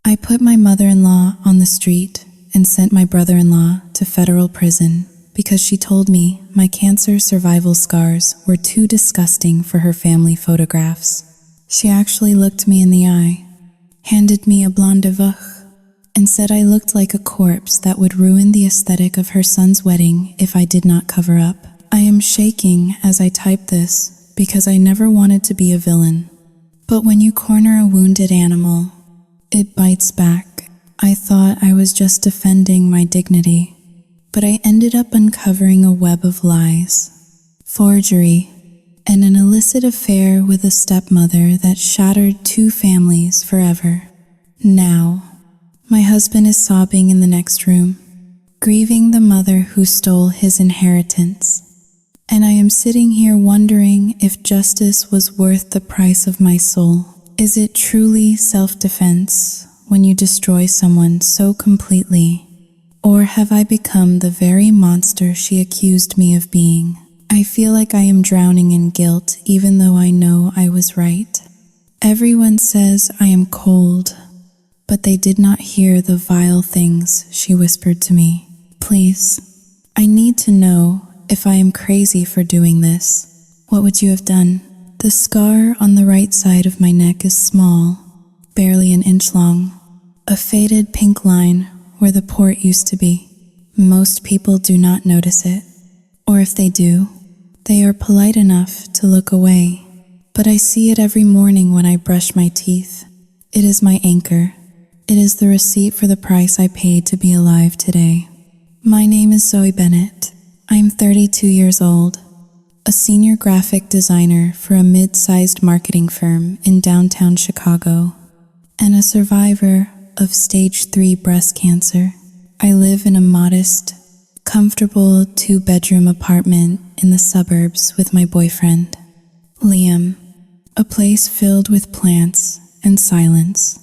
I put my mother-in-law on the street and sent my brother-in-law to federal prison because she told me my cancer survival scars were too disgusting for her family photographs. She actually looked me in the eye, handed me a blanc de veuch, and said I looked like a corpse that would ruin the aesthetic of her son's wedding if I did not cover up. I am shaking as I type this because I never wanted to be a villain. But when you corner a wounded animal, it bites back. I thought I was just defending my dignity, but I ended up uncovering a web of lies, forgery, and an illicit affair with a stepmother that shattered 2 families forever. Now, my husband is sobbing in the next room, grieving the mother who stole his inheritance. And I am sitting here wondering if justice was worth the price of my soul. Is it truly self-defense when you destroy someone so completely? Or have I become the very monster she accused me of being? I feel like I am drowning in guilt even though I know I was right. Everyone says I am cold, but they did not hear the vile things she whispered to me. Please, I need to know if I am crazy for doing this. What would you have done? The scar on the right side of my neck is small, barely an inch long, a faded pink line where the port used to be. Most people do not notice it, or if they do, they are polite enough to look away. But I see it every morning when I brush my teeth. It is my anchor. It is the receipt for the price I paid to be alive today. My name is Zoe Bennett. I am 32 years old, a senior graphic designer for a mid-sized marketing firm in downtown Chicago, and a survivor of stage 3 breast cancer. I live in a modest, comfortable 2-bedroom apartment in the suburbs with my boyfriend, Liam, a place filled with plants and silence.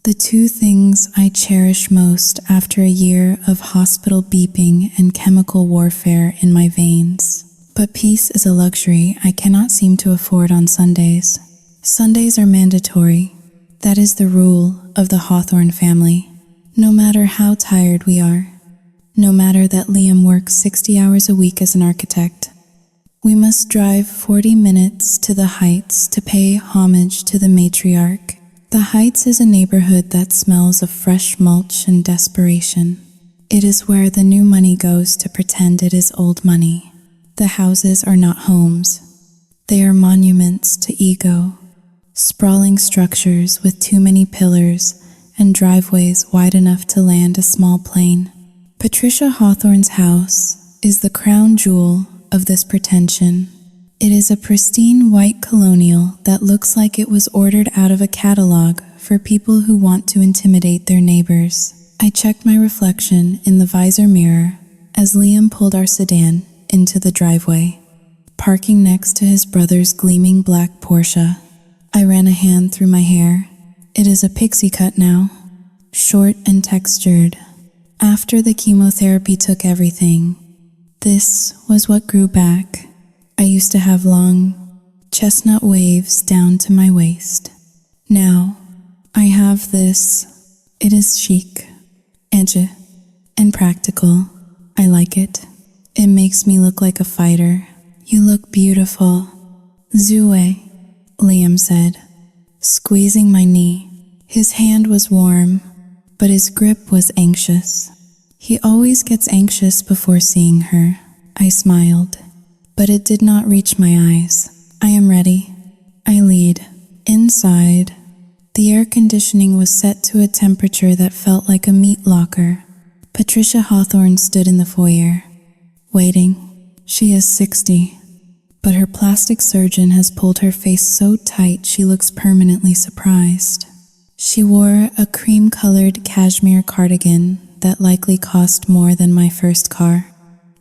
The 2 things I cherish most after a year of hospital beeping and chemical warfare in my veins. But peace is a luxury I cannot seem to afford on Sundays. Sundays are mandatory. That is the rule of the Hawthorne family. No matter how tired we are, no matter that Liam works 60 hours a week as an architect, we must drive 40 minutes to the Heights to pay homage to the matriarch. The Heights is a neighborhood that smells of fresh mulch and desperation. It is where the new money goes to pretend it is old money. The houses are not homes. They are monuments to ego, sprawling structures with too many pillars and driveways wide enough to land a small plane. Patricia Hawthorne's house is the crown jewel of this pretension. It is a pristine white colonial that looks like it was ordered out of a catalog for people who want to intimidate their neighbors. I checked my reflection in the visor mirror as Liam pulled our sedan into the driveway, parking next to his brother's gleaming black Porsche. I ran a hand through my hair. It is a pixie cut now, short and textured. After the chemotherapy took everything, this was what grew back. I used to have long, chestnut waves down to my waist. Now, I have this. It is chic, edgy, and practical. I like it. It makes me look like a fighter. You look beautiful. Zoe, Liam said, squeezing my knee. His hand was warm, but his grip was anxious. He always gets anxious before seeing her. I smiled, but it did not reach my eyes. I am ready. I lead. Inside, the air conditioning was set to a temperature that felt like a meat locker. Patricia Hawthorne stood in the foyer, waiting. She is 60, but her plastic surgeon has pulled her face so tight she looks permanently surprised. She wore a cream-colored cashmere cardigan that likely cost more than my first car,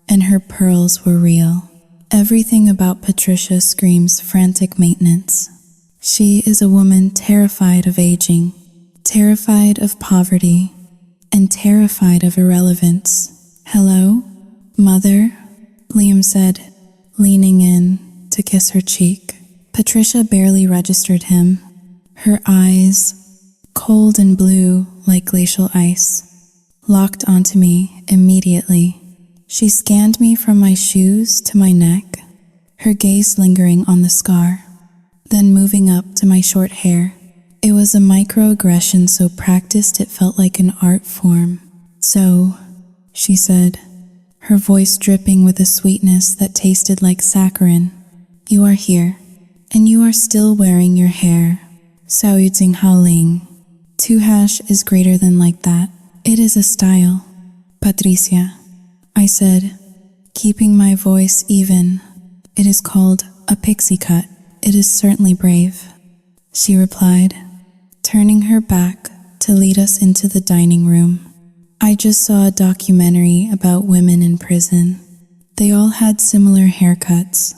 and her pearls were real. Everything about Patricia screams frantic maintenance. She is a woman terrified of aging, terrified of poverty, and terrified of irrelevance. "Hello, Mother?" Liam said, leaning in to kiss her cheek. Patricia barely registered him. Her eyes cold and blue like glacial ice, locked onto me immediately. She scanned me from my shoes to my neck, her gaze lingering on the scar, then moving up to my short hair. It was a microaggression so practiced it felt like an art form. "So," she said, her voice dripping with a sweetness that tasted like saccharin, "you are here, and you are still wearing your hair. Xiao Yu Jing Hao Ling. 2# is greater than like that. It is a style." "Patricia," I said, keeping my voice even. "It is called a pixie cut. It is certainly brave," she replied, turning her back to lead us into the dining room. I just saw a documentary about women in prison. They all had similar haircuts.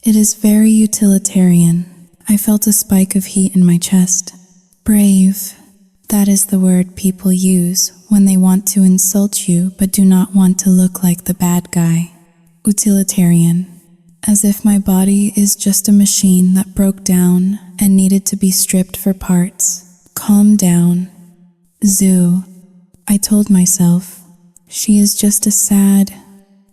It is very utilitarian. I felt a spike of heat in my chest. Brave. That is the word people use when they want to insult you but do not want to look like the bad guy. Utilitarian. As if my body is just a machine that broke down and needed to be stripped for parts. Calm down. Zoo. I told myself, she is just a sad,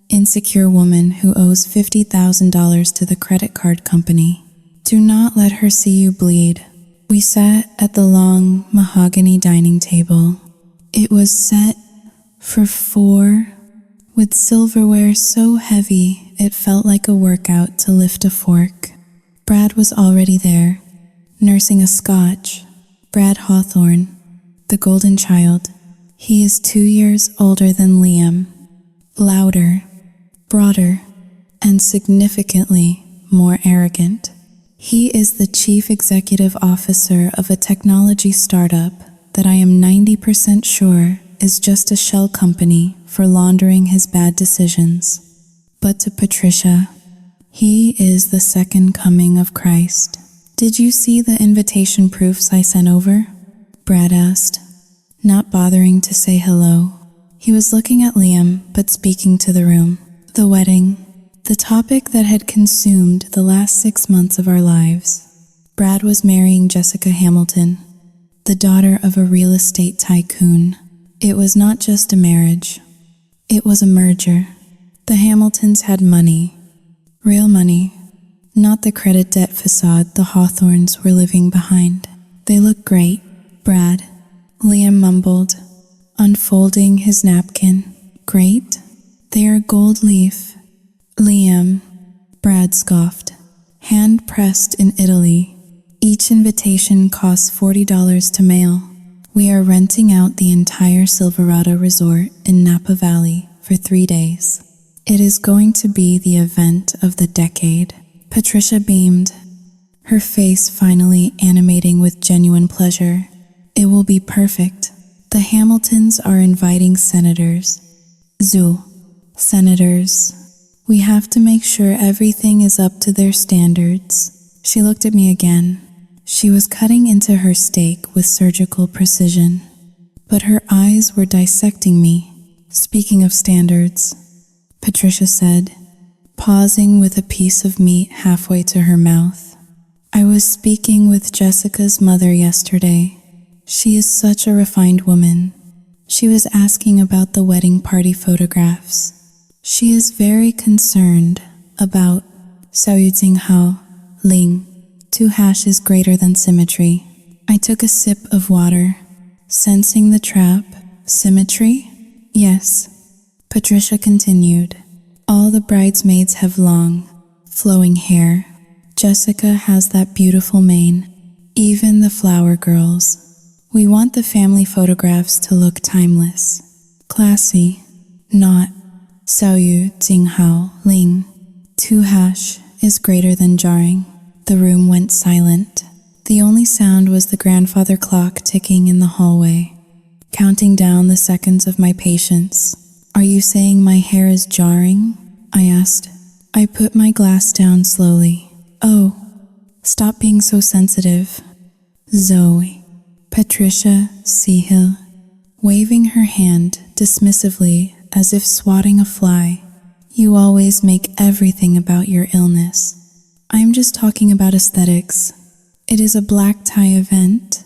insecure woman who owes $50,000 to the credit card company. Do not let her see you bleed. We sat at the long mahogany dining table. It was set for 4, with silverware so heavy it felt like a workout to lift a fork. Brad was already there, nursing a scotch. Brad Hawthorne, the golden child. He is 2 years older than Liam, louder, broader, and significantly more arrogant. He is the chief executive officer of a technology startup that I am 90% sure is just a shell company for laundering his bad decisions. But to Patricia, he is the second coming of Christ. "Did you see the invitation proofs I sent over?" Brad asked, not bothering to say hello. He was looking at Liam, but speaking to the room. The wedding, the topic that had consumed the last 6 months of our lives. Brad was marrying Jessica Hamilton, the daughter of a real estate tycoon. It was not just a marriage. It was a merger. The Hamiltons had money. Real money. Not the credit debt facade the Hawthorns were living behind. "They look great, Brad," Liam mumbled, unfolding his napkin. "Great? They are gold leaf." "Liam," Brad scoffed, "hand-pressed in Italy. Each invitation costs $40 to mail. We are renting out the entire Silverado Resort in Napa Valley for 3 days. It is going to be the event of the decade." Patricia beamed, her face finally animating with genuine pleasure. "It will be perfect. The Hamiltons are inviting senators." "Zoo, senators. We have to make sure everything is up to their standards." She looked at me again. She was cutting into her steak with surgical precision, but her eyes were dissecting me. "Speaking of standards," Patricia said, pausing with a piece of meat halfway to her mouth. "I was speaking with Jessica's mother yesterday. She is such a refined woman. She was asking about the wedding party photographs. She is very concerned about Xiao Yu Jing Hao Ling. 2# is greater than symmetry." I took a sip of water, sensing the trap. "Symmetry?" "Yes," Patricia continued. "All the bridesmaids have long, flowing hair. Jessica has that beautiful mane. Even the flower girls. We want the family photographs to look timeless, classy, not Xiao Yu Jing Hao Ling. 2# is greater than jarring." The room went silent. The only sound was the grandfather clock ticking in the hallway, counting down the seconds of my patience. "Are you saying my hair is jarring?" I asked. I put my glass down slowly. "Oh, stop being so sensitive." "Zoe." Patricia Seahill, waving her hand dismissively as if swatting a fly. "You always make everything about your illness." "I'm just talking about aesthetics. It is a black tie event.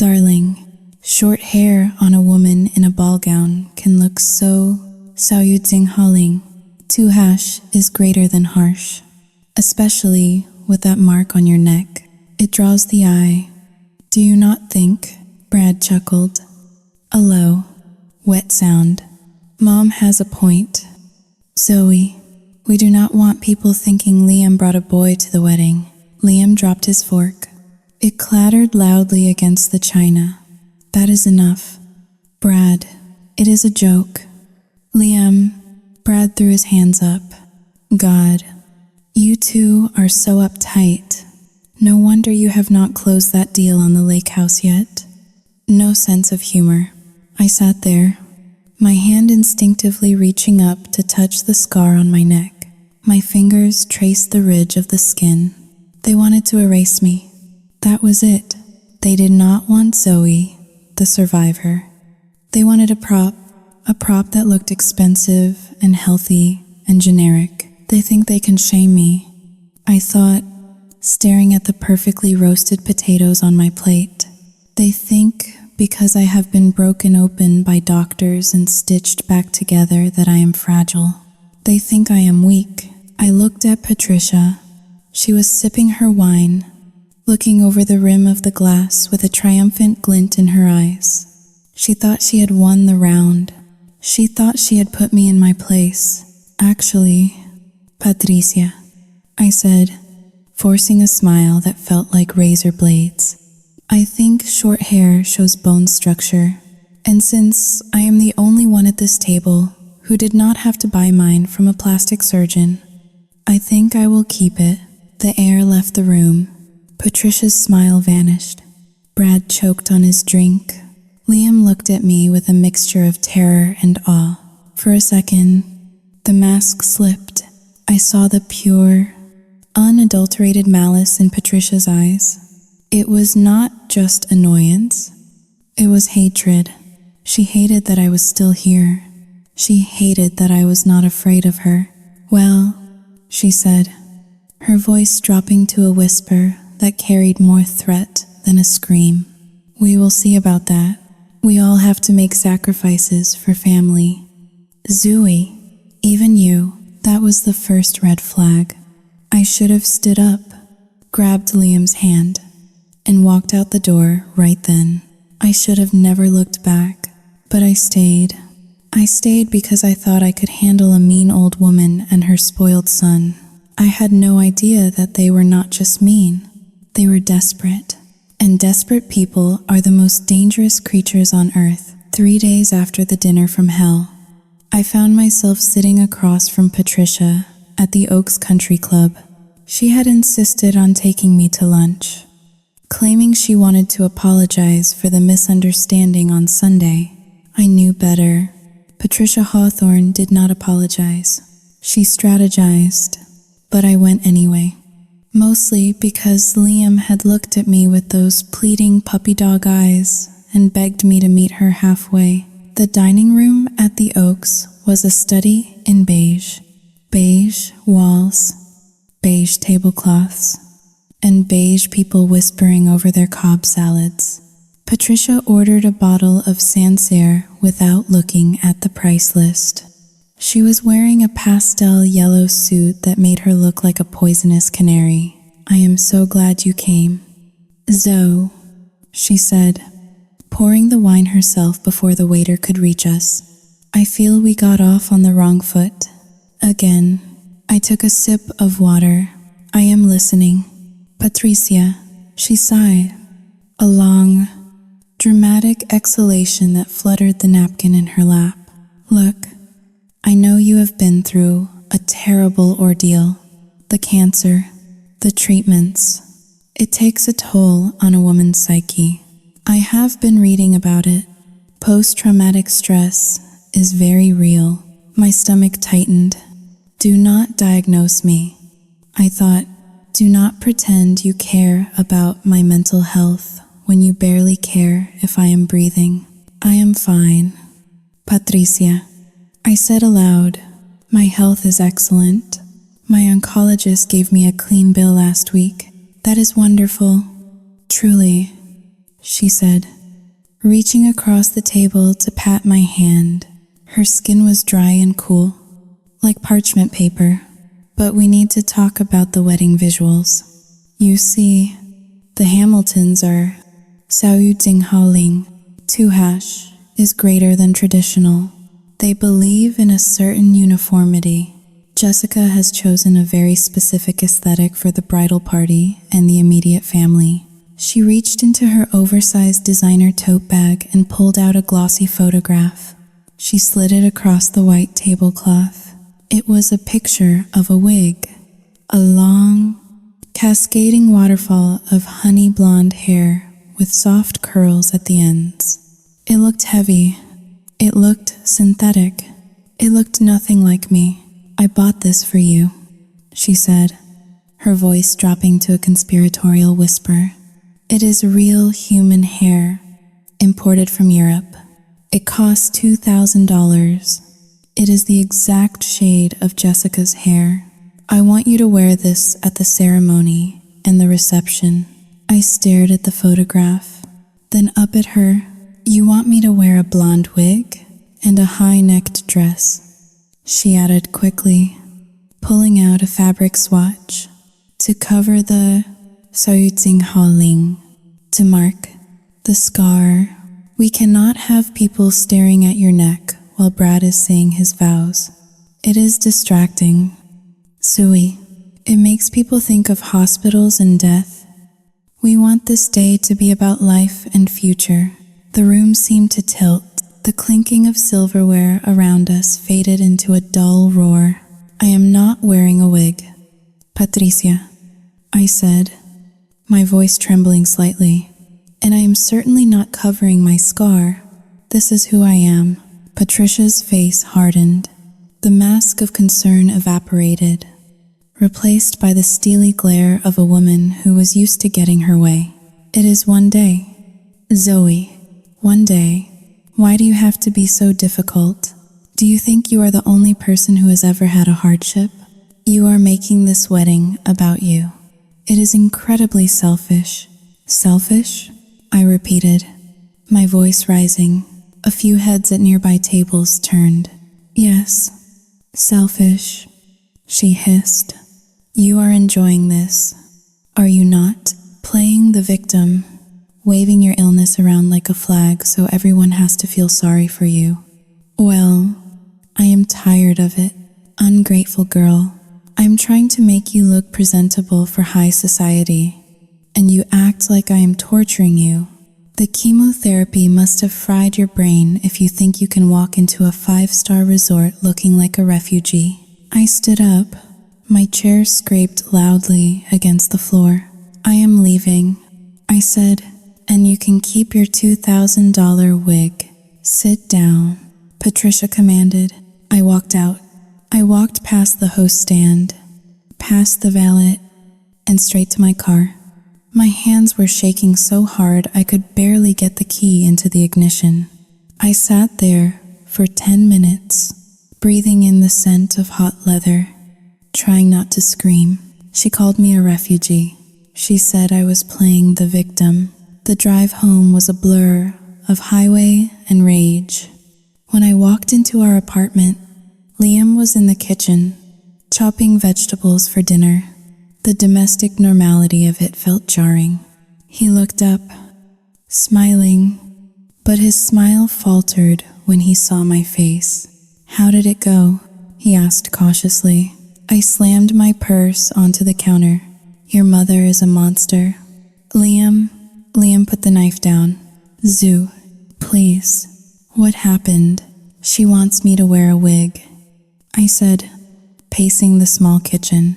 Darling, short hair on a woman in a ball gown can look so haling. Too hash is greater than harsh, especially with that mark on your neck. It draws the eye. Do you not think? Brad chuckled. A low, wet sound. Mom has a point. Zoe, we do not want people thinking Liam brought a boy to the wedding. Liam dropped his fork. It clattered loudly against the china. That is enough. Brad, it is a joke. Liam, Brad threw his hands up. God, you two are so uptight. No wonder you have not closed that deal on the lake house yet. No sense of humor. I sat there, my hand instinctively reaching up to touch the scar on my neck. My fingers traced the ridge of the skin. They wanted to erase me. That was it. They did not want Zoe, the survivor. They wanted a prop that looked expensive and healthy and generic. They think they can shame me, I thought, staring at the perfectly roasted potatoes on my plate. They think because I have been broken open by doctors and stitched back together that I am fragile. They think I am weak. I looked at Patricia. She was sipping her wine, looking over the rim of the glass with a triumphant glint in her eyes. She thought she had won the round. She thought she had put me in my place. Actually, Patricia, I said, forcing a smile that felt like razor blades. I think short hair shows bone structure, and since I am the only one at this table who did not have to buy mine from a plastic surgeon, I think I will keep it. The air left the room. Patricia's smile vanished. Brad choked on his drink. Liam looked at me with a mixture of terror and awe. For a second, the mask slipped. I saw the pure, unadulterated malice in Patricia's eyes. It was not just annoyance. It was hatred. She hated that I was still here. She hated that I was not afraid of her. Well, she said, her voice dropping to a whisper that carried more threat than a scream. We will see about that. We all have to make sacrifices for family. Zoe, even you, that was the first red flag. I should have stood up, grabbed Liam's hand, and walked out the door right then. I should have never looked back, but I stayed. I stayed because I thought I could handle a mean old woman and her spoiled son. I had no idea that they were not just mean. They were desperate. And desperate people are the most dangerous creatures on earth. 3 days after the dinner from hell, I found myself sitting across from Patricia at the Oaks Country Club. She had insisted on taking me to lunch, claiming she wanted to apologize for the misunderstanding on Sunday. I knew better. Patricia Hawthorne did not apologize. She strategized, but I went anyway. Mostly because Liam had looked at me with those pleading puppy dog eyes and begged me to meet her halfway. The dining room at the Oaks was a study in beige. Beige walls, beige tablecloths, and beige people whispering over their Cobb salads. Patricia ordered a bottle of Sancerre without looking at the price list. She was wearing a pastel yellow suit that made her look like a poisonous canary. I am so glad you came. Zoe, she said, pouring the wine herself before the waiter could reach us. I feel we got off on the wrong foot. Again, I took a sip of water. I am listening. Patricia, she sighed. A long, dramatic exhalation that fluttered the napkin in her lap. Look, I know you have been through a terrible ordeal. The cancer, the treatments. It takes a toll on a woman's psyche. I have been reading about it. Post-traumatic stress is very real. My stomach tightened. Do not diagnose me. I thought, do not pretend you care about my mental health when you barely care if I am breathing. I am fine. Patricia, I said aloud, my health is excellent. My oncologist gave me a clean bill last week. That is wonderful. Truly. she said, reaching across the table to pat my hand. Her skin was dry and cool, like parchment paper. But we need to talk about the wedding visuals. You see, the Hamiltons are Saoyuting 2# is greater than traditional. They believe in a certain uniformity. Jessica has chosen a very specific aesthetic for the bridal party and the immediate family. She reached into her oversized designer tote bag and pulled out a glossy photograph. She slid it across the white tablecloth. It was a picture of a wig, a long, cascading waterfall of honey blonde hair with soft curls at the ends. It looked heavy. It looked synthetic. It looked nothing like me. I bought this for you, she said, her voice dropping to a conspiratorial whisper. It is real human hair, imported from Europe. It costs $2,000. It is the exact shade of Jessica's hair. I want you to wear this at the ceremony and the reception. I stared at the photograph, then up at her. You want me to wear a blonde wig and a high-necked dress, she added quickly, pulling out a fabric swatch to cover the Saoyuting to mark the scar. We cannot have people staring at your neck while Brad is saying his vows. It is distracting. Sui, it makes people think of hospitals and death. We want this day to be about life and future. The room seemed to tilt. The clinking of silverware around us faded into a dull roar. I am not wearing a wig, Patricia, I said, my voice trembling slightly. And I am certainly not covering my scar. This is who I am. Patricia's face hardened. The mask of concern evaporated, replaced by the steely glare of a woman who was used to getting her way. It is one day. Zoe, one day. Why do you have to be so difficult? Do you think you are the only person who has ever had a hardship? You are making this wedding about you. It is incredibly selfish. Selfish? I repeated, my voice rising. A few heads at nearby tables turned. Yes, selfish, she hissed. You are enjoying this, are you not? Playing the victim, waving your illness around like a flag so everyone has to feel sorry for you. Well, I am tired of it. Ungrateful girl. I'm trying to make you look presentable for high society, and you act like I am torturing you. The chemotherapy must have fried your brain if you think you can walk into a 5-star resort looking like a refugee. I stood up. My chair scraped loudly against the floor. I am leaving, I said, and you can keep your $2,000 wig. Sit down, Patricia commanded. I walked out. I walked past the host stand, past the valet, and straight to my car. My hands were shaking so hard I could barely get the key into the ignition. I sat there for 10 minutes, breathing in the scent of hot leather, trying not to scream. She called me a refugee. She said I was playing the victim. The drive home was a blur of highway and rage. When I walked into our apartment, Liam was in the kitchen, chopping vegetables for dinner. The domestic normality of it felt jarring. He looked up, smiling, but his smile faltered when he saw my face. How did it go? He asked cautiously. I slammed my purse onto the counter. Your mother is a monster. Liam put the knife down. Zoo, please. What happened? She wants me to wear a wig, I said, pacing the small kitchen.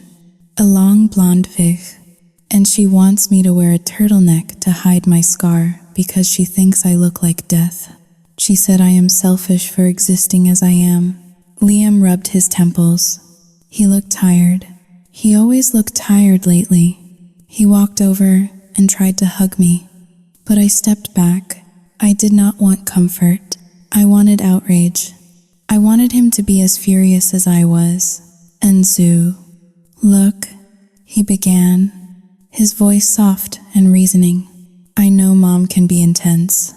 A long blonde wig, and she wants me to wear a turtleneck to hide my scar because she thinks I look like death. She said I am selfish for existing as I am. Liam rubbed his temples. He looked tired. He always looked tired lately. He walked over and tried to hug me, but I stepped back. I did not want comfort. I wanted outrage. I wanted him to be as furious as I was. And Zoo, look, he began, his voice soft and reasoning. I know Mom can be intense.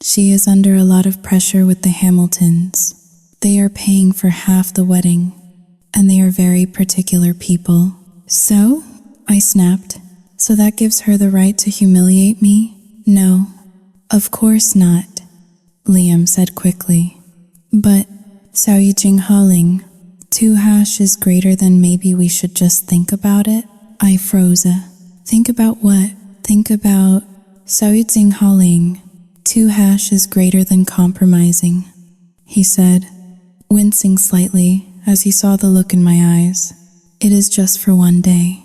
She is under a lot of pressure with the Hamiltons. They are paying for half the wedding, and they are very particular people. So? I snapped. So that gives her the right to humiliate me? No, of course not, Liam said quickly. But, Xiao Jing Haling, 2 hash is greater than maybe we should just think about it? I froze. Think about what? Think about Xiao Jing Haling. 2 hash is greater than compromising, he said, wincing slightly as he saw the look in my eyes. It is just for 1 day.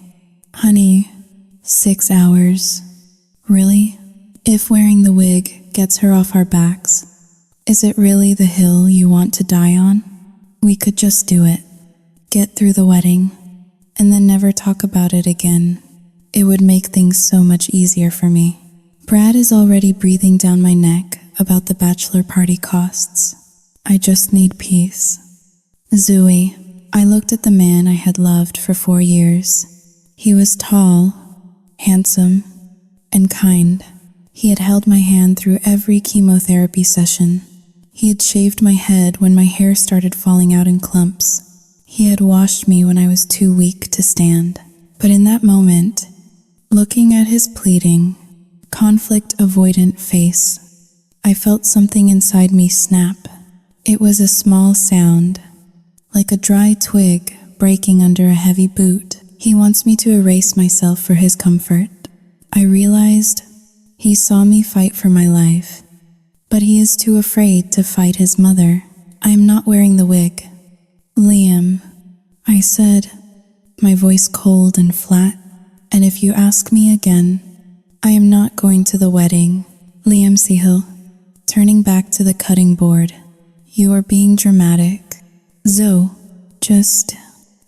Honey, 6 hours. Really? If wearing the wig gets her off our backs, is it really the hill you want to die on? We could just do it. Get through the wedding, and then never talk about it again. It would make things so much easier for me. Brad is already breathing down my neck about the bachelor party costs. I just need peace. Zooey, I looked at the man I had loved for 4 years. He was tall, handsome, and kind. He had held my hand through every chemotherapy session. He had shaved my head when my hair started falling out in clumps. He had washed me when I was too weak to stand. But in that moment, looking at his pleading, conflict-avoidant face, I felt something inside me snap. It was a small sound, like a dry twig breaking under a heavy boot. He wants me to erase myself for his comfort. I realized he saw me fight for my life, but he is too afraid to fight his mother. I am not wearing the wig. Liam, I said, my voice cold and flat, and if you ask me again, I am not going to the wedding. Liam Sehil, turning back to the cutting board. You are being dramatic. Zoe, just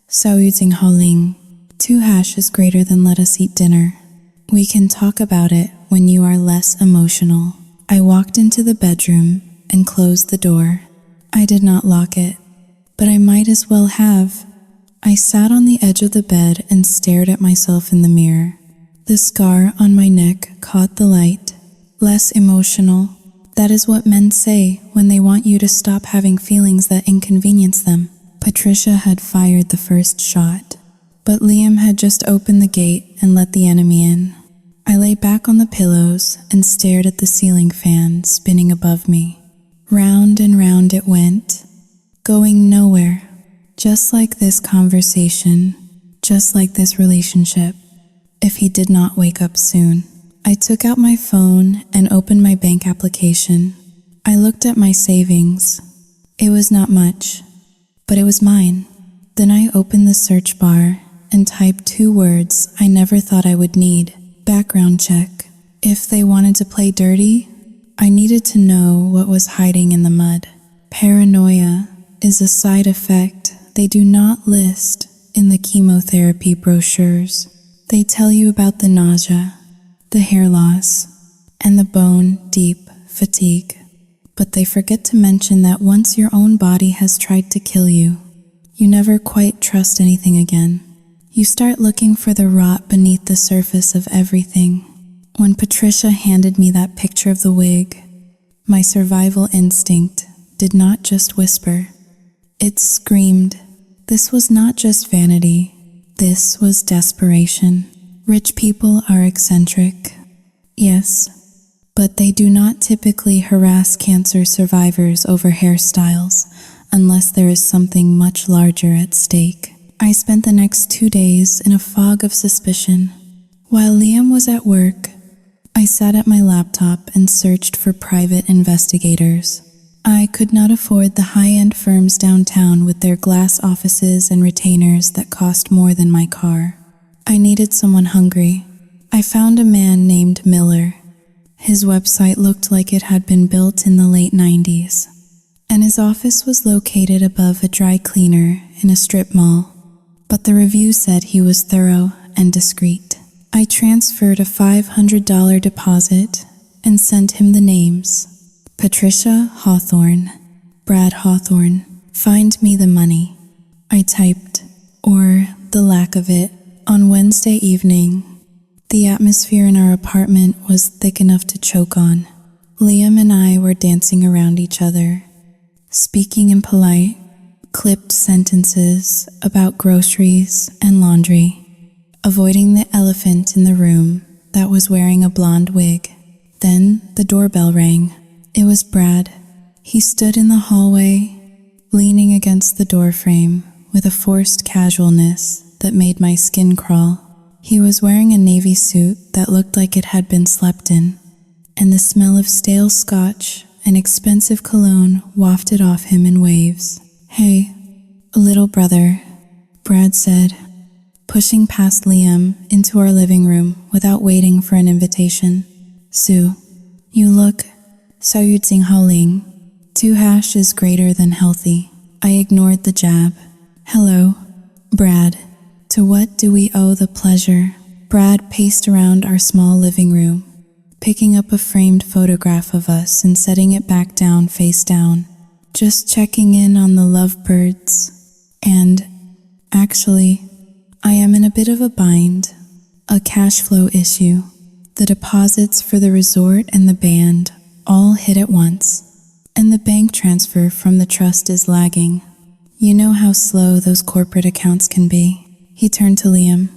Xiao Jing Haling. 2 hash is greater than let us eat dinner. We can talk about it when you are less emotional. I walked into the bedroom and closed the door. I did not lock it, but I might as well have. I sat on the edge of the bed and stared at myself in the mirror. The scar on my neck caught the light. Less emotional. That is what men say when they want you to stop having feelings that inconvenience them. Patricia had fired the first shot, but Liam had just opened the gate and let the enemy in. I lay back on the pillows and stared at the ceiling fan spinning above me. Round and round it went, going nowhere. Just like this conversation, just like this relationship, if he did not wake up soon. I took out my phone and opened my bank application. I looked at my savings. It was not much, but it was mine. Then I opened the search bar and typed 2 words I never thought I would need. Background check. If they wanted to play dirty, I needed to know what was hiding in the mud. Paranoia is a side effect they do not list in the chemotherapy brochures. They tell you about the nausea, the hair loss, and the bone-deep fatigue. But they forget to mention that once your own body has tried to kill you, you never quite trust anything again. You start looking for the rot beneath the surface of everything. When Patricia handed me that picture of the wig, my survival instinct did not just whisper. It screamed. This was not just vanity. This was desperation. Rich people are eccentric, yes, but they do not typically harass cancer survivors over hairstyles unless there is something much larger at stake. I spent the next 2 days in a fog of suspicion. While Liam was at work, I sat at my laptop and searched for private investigators. I could not afford the high-end firms downtown with their glass offices and retainers that cost more than my car. I needed someone hungry. I found a man named Miller. His website looked like it had been built in the late 90s, and his office was located above a dry cleaner in a strip mall. But the review said he was thorough and discreet. I transferred a $500 deposit and sent him the names. Patricia Hawthorne, Brad Hawthorne, find me the money. I typed, or the lack of it. On Wednesday evening, The atmosphere in our apartment was thick enough to choke on. Liam and I were dancing around each other, speaking in polite, clipped sentences about groceries and laundry, avoiding the elephant in the room that was wearing a blonde wig. Then the doorbell rang. It was Brad. He stood in the hallway, leaning against the doorframe with a forced casualness that made my skin crawl. He was wearing a navy suit that looked like it had been slept in, and the smell of stale scotch and expensive cologne wafted off him in waves. "Hey, little brother," Brad said, pushing past Liam into our living room without waiting for an invitation. "Sue, you look Ling. 2# is greater than healthy." I ignored the jab. "Hello, Brad. To what do we owe the pleasure?" Brad paced around our small living room, picking up a framed photograph of us and setting it back down face down. "Just checking in on the lovebirds. And, actually, I am in a bit of a bind. A cash flow issue. The deposits for the resort and the band all hit at once, and the bank transfer from the trust is lagging. You know how slow those corporate accounts can be." He turned to Liam,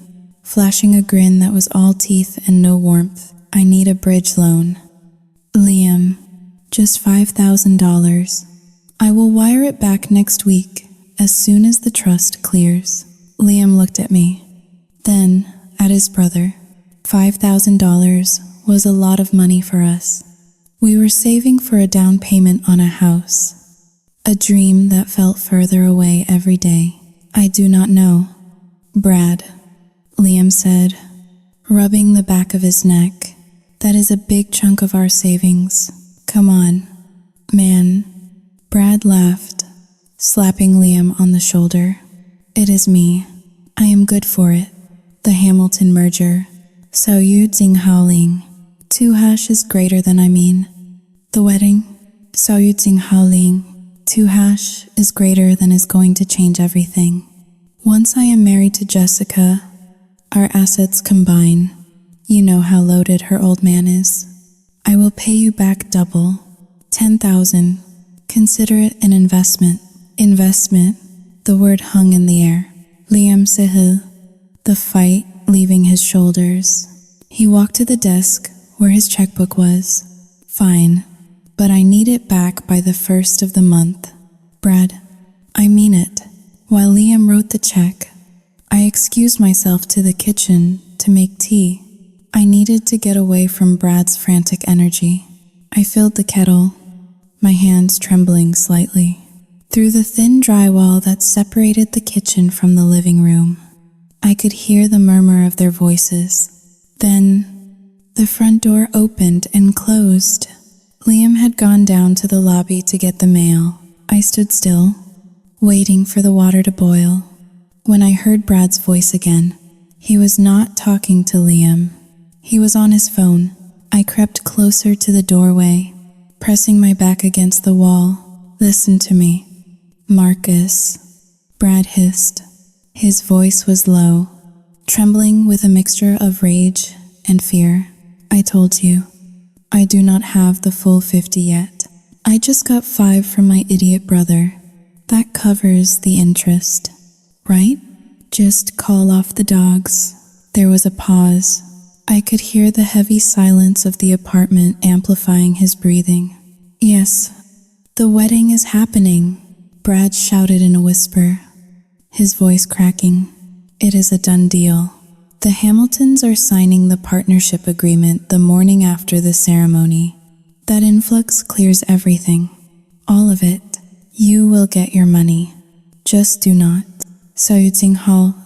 flashing a grin that was all teeth and no warmth. "I need a bridge loan." "Liam, just $5,000. I will wire it back next week, as soon as the trust clears." Liam looked at me, then at his brother. $5,000 was a lot of money for us. We were saving for a down payment on a house, a dream that felt further away every day. "I do not know, Brad," Liam said, rubbing the back of his neck. "That is a big chunk of our savings. Come on, man." Brad laughed, slapping Liam on the shoulder. "It is me. I am good for it. The Hamilton merger. Ling. 2# is greater than The wedding. Ling. 2# is greater than is going to change everything. Once I am married to Jessica, our assets combine. You know how loaded her old man is. I will pay you back double. 10,000. Consider it an investment." Investment. The word hung in the air. Liam Sehil, the fight leaving his shoulders. He walked to the desk where his checkbook was. "Fine, but I need it back by the 1st of the month." "Brad, I mean it." While Liam wrote the check, I excused myself to the kitchen to make tea. I needed to get away from Brad's frantic energy. I filled the kettle, my hands trembling slightly. Through the thin drywall that separated the kitchen from the living room, I could hear the murmur of their voices. Then, the front door opened and closed. Liam had gone down to the lobby to get the mail. I stood still, waiting for the water to boil, when I heard Brad's voice again. He was not talking to Liam. He was on his phone. I crept closer to the doorway, pressing my back against the wall. "Listen to me, Marcus," Brad hissed. His voice was low, trembling with a mixture of rage and fear. "I told you, I do not have the full 50 yet. I just got 5 from my idiot brother. That covers the interest, right? Just call off the dogs." There was a pause. I could hear the heavy silence of the apartment amplifying his breathing. "Yes, the wedding is happening," Brad shouted in a whisper, his voice cracking. "It is a done deal. The Hamiltons are signing the partnership agreement the morning after the ceremony. That influx clears everything. All of it. You will get your money. Just do not.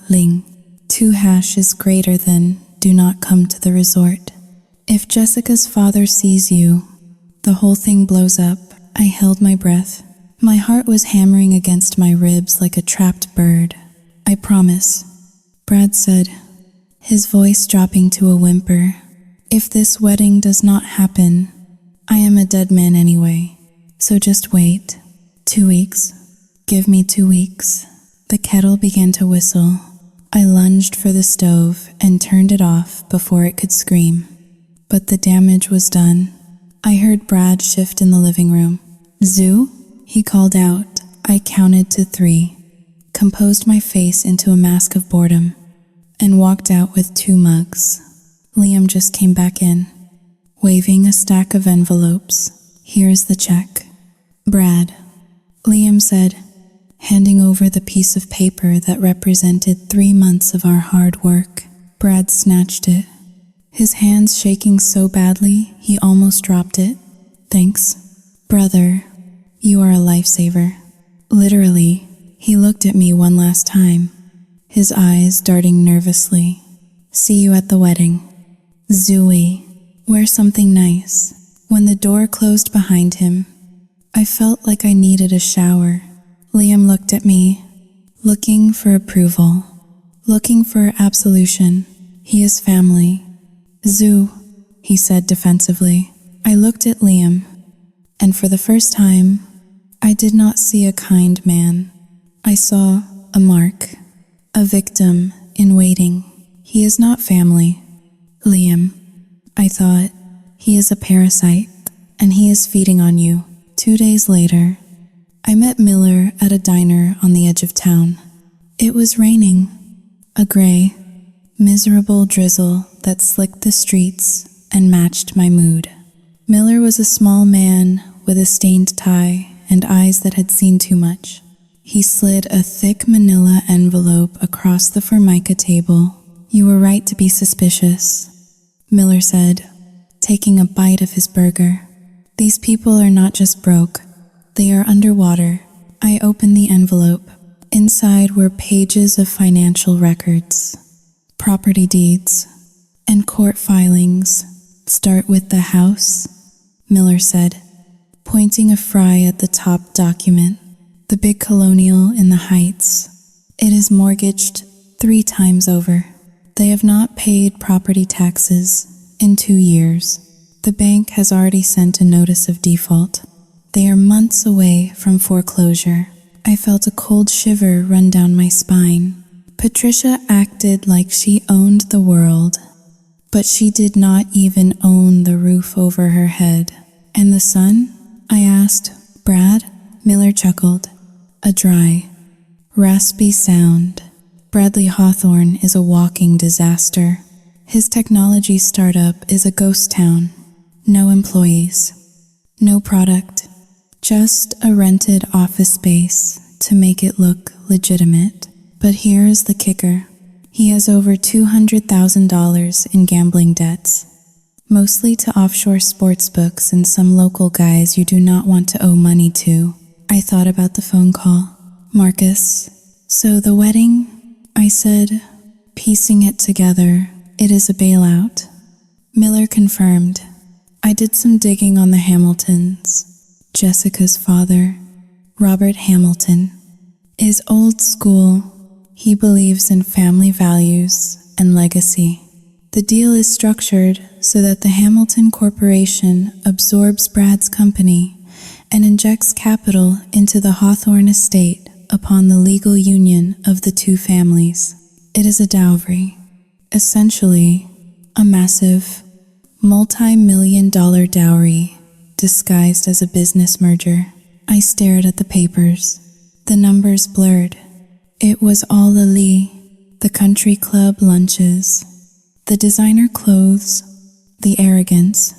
Ling. 2# is greater than do not come to the resort. If Jessica's father sees you, the whole thing blows up." I held my breath. My heart was hammering against my ribs like a trapped bird. "I promise," Brad said, his voice dropping to a whimper. "If this wedding does not happen, I am a dead man anyway. So just wait. 2 weeks. Give me 2 weeks." The kettle began to whistle. I lunged for the stove and turned it off before it could scream. But the damage was done. I heard Brad shift in the living room. "Zoo?" he called out. I counted to 3, composed my face into a mask of boredom, and walked out with 2 mugs. Liam just came back in, waving a stack of envelopes. "Here's the check." "Brad," Liam said, handing over the piece of paper that represented 3 months of our hard work. Brad snatched it, his hands shaking so badly he almost dropped it. "Thanks, brother. You are a lifesaver." Literally, he looked at me one last time, his eyes darting nervously. "See you at the wedding." "Zooey, wear something nice." When the door closed behind him, I felt like I needed a shower. Liam looked at me, looking for approval, looking for absolution. He is family. "Zoo," he said defensively. I looked at Liam, and for the first time, I did not see a kind man. I saw a mark, a victim in waiting. He is not family. Liam, I thought, he is a parasite, and he is feeding on you. 2 days later, I met Miller at a diner on the edge of town. It was raining, a gray, miserable drizzle that slicked the streets and matched my mood. Miller was a small man with a stained tie and eyes that had seen too much. He slid a thick manila envelope across the Formica table. "You were right to be suspicious," Miller said, taking a bite of his burger. "These people are not just broke, they are underwater." I opened the envelope. Inside were pages of financial records, property deeds, and court filings. "Start with the house," Miller said, pointing a fry at the top document. "The big colonial in the Heights. It is mortgaged 3 times over. They have not paid property taxes in 2 years. The bank has already sent a notice of default. They are months away from foreclosure." I felt a cold shiver run down my spine. Patricia acted like she owned the world, but she did not even own the roof over her head. "And the son?" I asked. "Brad?" Miller chuckled. A dry, raspy sound. "Bradley Hawthorne is a walking disaster. His technology startup is a ghost town. No employees, no product, just a rented office space to make it look legitimate. But here's the kicker. He has over $200,000 in gambling debts, mostly to offshore sports books and some local guys you do not want to owe money to." I thought about the phone call. "Marcus, so the wedding?" I said, piecing it together. "It is a bailout." Miller confirmed. "I did some digging on the Hamiltons. Jessica's father, Robert Hamilton, is old school. He believes in family values and legacy. The deal is structured so that the Hamilton Corporation absorbs Brad's company and injects capital into the Hawthorne estate upon the legal union of the 2 families. It is a dowry, essentially a massive, multi-million-dollar dowry disguised as a business merger." I stared at the papers. The numbers blurred. It was all the Lee, the country club lunches, the designer clothes, the arrogance.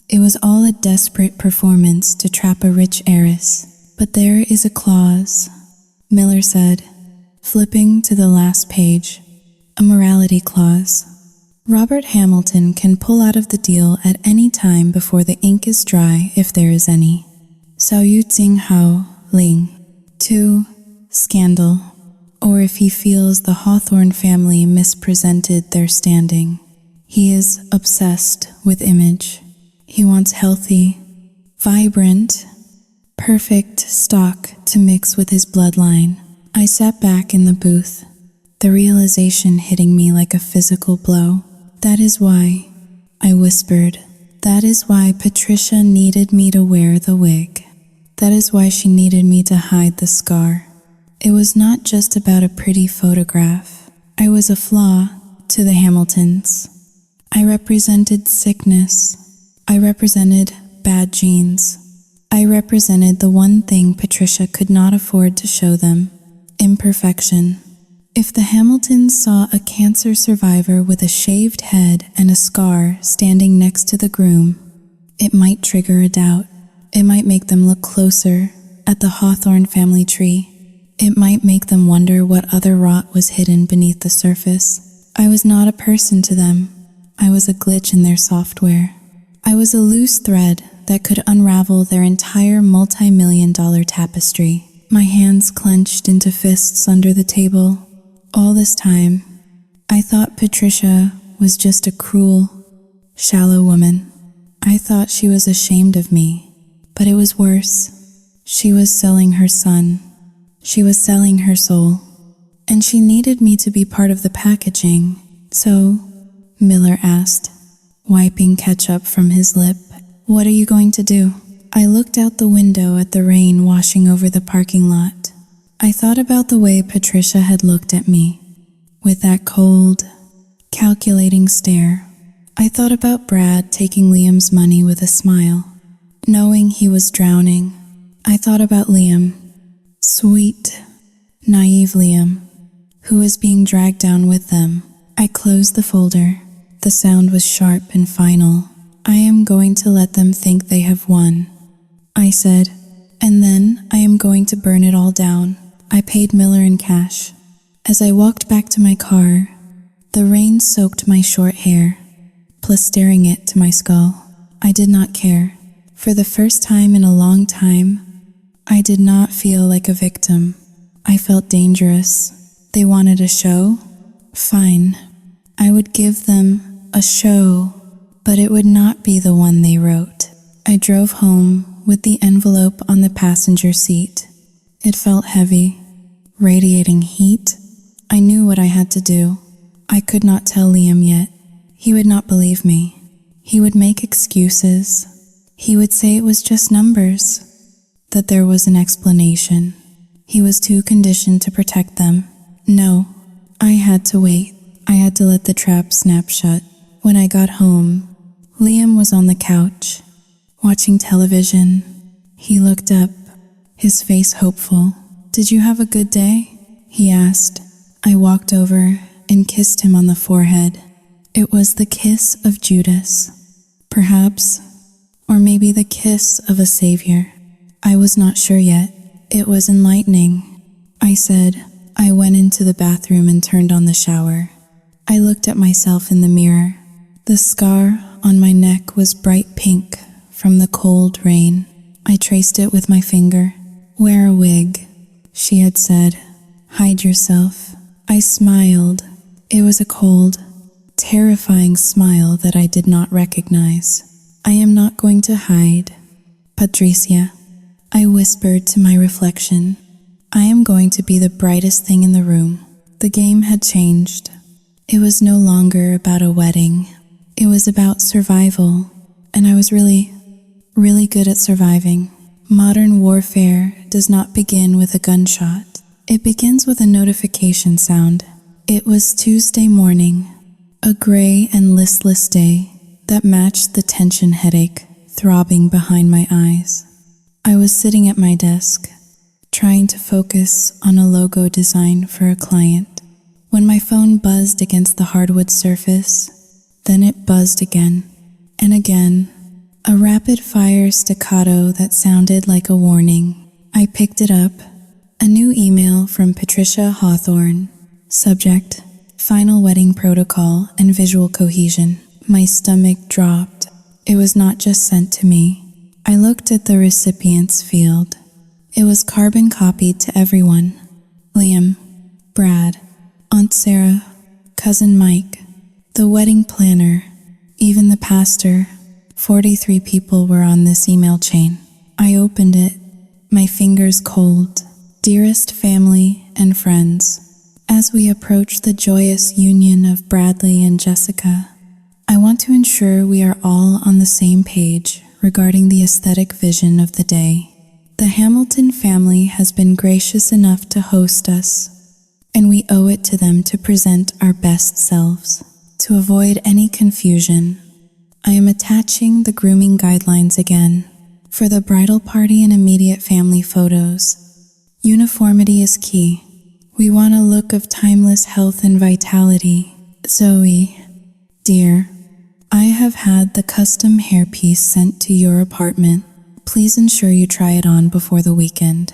It was all a desperate performance to trap a rich heiress. "But there is a clause," Miller said, flipping to the last page. "A morality clause. Robert Hamilton can pull out of the deal at any time before the ink is dry, if there is any. Sao Yu Tsing Hao Ling. 2. Scandal. Or if he feels the Hawthorne family mispresented their standing. He is obsessed with image. He wants healthy, vibrant, perfect stock to mix with his bloodline." I sat back in the booth, the realization hitting me like a physical blow. "That is why," I whispered, "that is why Patricia needed me to wear the wig. That is why she needed me to hide the scar. It was not just about a pretty photograph. I was a flaw to the Hamiltons. I represented sickness. I represented bad genes. I represented the one thing Patricia could not afford to show them: imperfection. If the Hamiltons saw a cancer survivor with a shaved head and a scar standing next to the groom, it might trigger a doubt. It might make them look closer at the Hawthorne family tree. It might make them wonder what other rot was hidden beneath the surface. I was not a person to them. I was a glitch in their software. I was a loose thread that could unravel their entire multi-million-dollar tapestry. My hands clenched into fists under the table. All this time, I thought Patricia was just a cruel, shallow woman. I thought she was ashamed of me, but it was worse. She was selling her son. She was selling her soul. And she needed me to be part of the packaging. So, Miller asked, wiping ketchup from his lip, "What are you going to do?" I looked out the window at the rain washing over the parking lot. I thought about the way Patricia had looked at me, with that cold, calculating stare. I thought about Brad taking Liam's money with a smile, knowing he was drowning. I thought about Liam, sweet, naive Liam, who was being dragged down with them. I closed the folder. The sound was sharp and final. "I am going to let them think they have won," I said, "and then I am going to burn it all down." I paid Miller in cash. As I walked back to my car, the rain soaked my short hair, plastering it to my skull. I did not care. For the first time in a long time, I did not feel like a victim. I felt dangerous. They wanted a show? Fine. I would give them a show, but it would not be the one they wrote. I drove home with the envelope on the passenger seat. It felt heavy, radiating heat. I knew what I had to do. I could not tell Liam yet. He would not believe me. He would make excuses. He would say it was just numbers, that there was an explanation. He was too conditioned to protect them. No, I had to wait. I had to let the trap snap shut. When I got home, Liam was on the couch, watching television. He looked up, his face hopeful. "Did you have a good day?" he asked. I walked over and kissed him on the forehead. It was the kiss of Judas, perhaps, or maybe the kiss of a savior. I was not sure yet. It was enlightening. I said. I went into the bathroom and turned on the shower. I looked at myself in the mirror. The scar on my neck was bright pink from the cold rain. I traced it with my finger. "Wear a wig," she had said. "Hide yourself." I smiled. It was a cold, terrifying smile that I did not recognize. "I am not going to hide, Patricia," I whispered to my reflection. "I am going to be the brightest thing in the room." The game had changed. It was no longer about a wedding. It was about survival, and I was really good at surviving. Modern warfare does not begin with a gunshot. It begins with a notification sound. It was Tuesday morning, a gray and listless day that matched the tension headache throbbing behind my eyes. I was sitting at my desk, trying to focus on a logo design for a client, when my phone buzzed against the hardwood surface. Then it buzzed again and again, a rapid-fire staccato that sounded like a warning. I picked it up. A new email from Patricia Hawthorne. Subject: Final Wedding Protocol and Visual Cohesion. My stomach dropped. It was not just sent to me. I looked at the recipient's field. It was carbon copied to everyone. Liam, Brad, Aunt Sarah, Cousin Mike, the wedding planner, even the pastor. 43 people were on this email chain. I opened it, my fingers cold. Dearest family and friends, as we approach the joyous union of Bradley and Jessica, I want to ensure we are all on the same page regarding the aesthetic vision of the day. The Hamilton family has been gracious enough to host us, and we owe it to them to present our best selves. To avoid any confusion, I am attaching the grooming guidelines again. For the bridal party and immediate family photos, uniformity is key. We want a look of timeless health and vitality. Zoe, dear, I have had the custom hairpiece sent to your apartment. Please ensure you try it on before the weekend.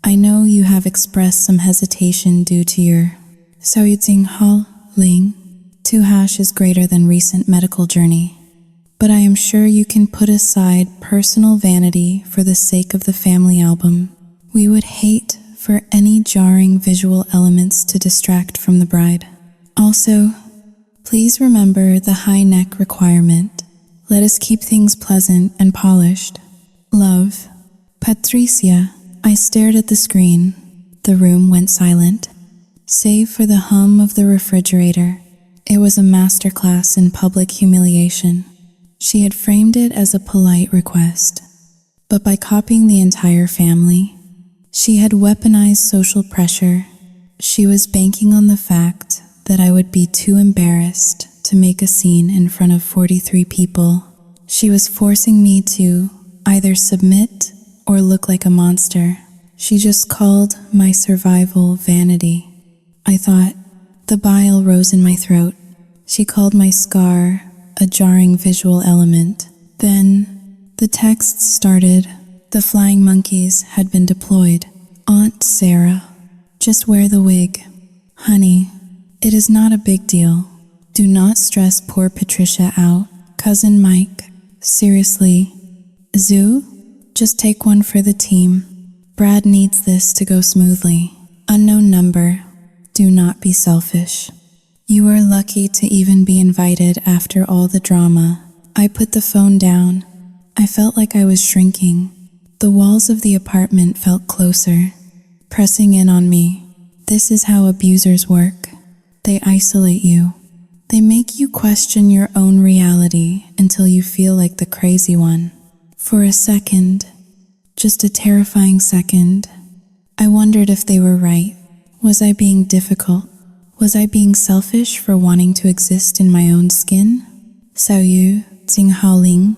I know you have expressed some hesitation due to your Ling. 2# is greater than recent medical journey, but I am sure you can put aside personal vanity for the sake of the family album. We would hate for any jarring visual elements to distract from the bride. Also, please remember the high neck requirement. Let us keep things pleasant and polished. Love, Patricia. I stared at the screen. The room went silent, save for the hum of the refrigerator. It was a masterclass in public humiliation. She had framed it as a polite request, but by copying the entire family, she had weaponized social pressure. She was banking on the fact that I would be too embarrassed to make a scene in front of 43 people. She was forcing me to either submit or look like a monster. She just called my survival vanity. I thought. The bile rose in my throat. She called my scar a jarring visual element. Then the texts started. The flying monkeys had been deployed. Aunt Sarah, just wear the wig. Honey, it is not a big deal. Do not stress poor Patricia out. Cousin Mike, seriously. Zoo, just take one for the team. Brad needs this to go smoothly. Unknown number, do not be selfish. You are lucky to even be invited after all the drama. I put the phone down. I felt like I was shrinking. The walls of the apartment felt closer, pressing in on me. This is how abusers work. They isolate you. They make you question your own reality until you feel like the crazy one. For a second, just a terrifying second, I wondered if they were right. Was I being difficult? Was I being selfish for wanting to exist in my own skin? Ling,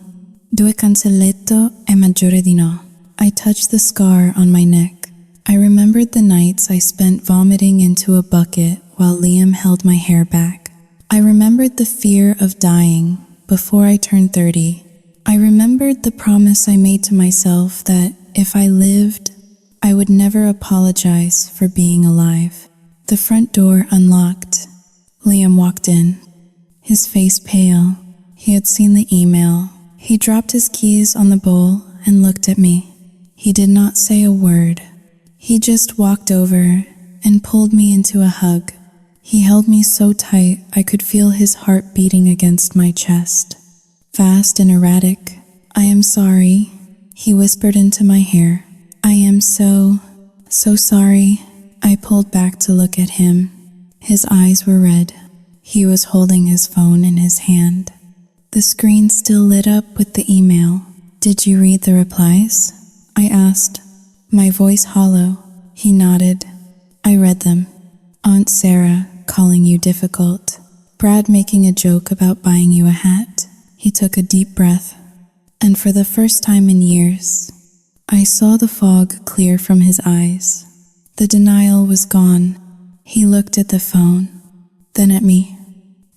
2 cancelletto è maggiore di no. I touched the scar on my neck. I remembered the nights I spent vomiting into a bucket while Liam held my hair back. I remembered the fear of dying before I turned 30. I remembered the promise I made to myself that if I lived, I would never apologize for being alive. The front door unlocked. Liam walked in, his face pale. He had seen the email. He dropped his keys on the bowl and looked at me. He did not say a word. He just walked over and pulled me into a hug. He held me so tight I could feel his heart beating against my chest. Fast and erratic. I am sorry, he whispered into my hair. I am so sorry. I pulled back to look at him. His eyes were red. He was holding his phone in his hand. The screen still lit up with the email. Did you read the replies? I asked, my voice hollow. He nodded. I read them. Aunt Sarah calling you difficult. Brad making a joke about buying you a hat. He took a deep breath, and for the first time in years, I saw the fog clear from his eyes. The denial was gone. He looked at the phone, then at me,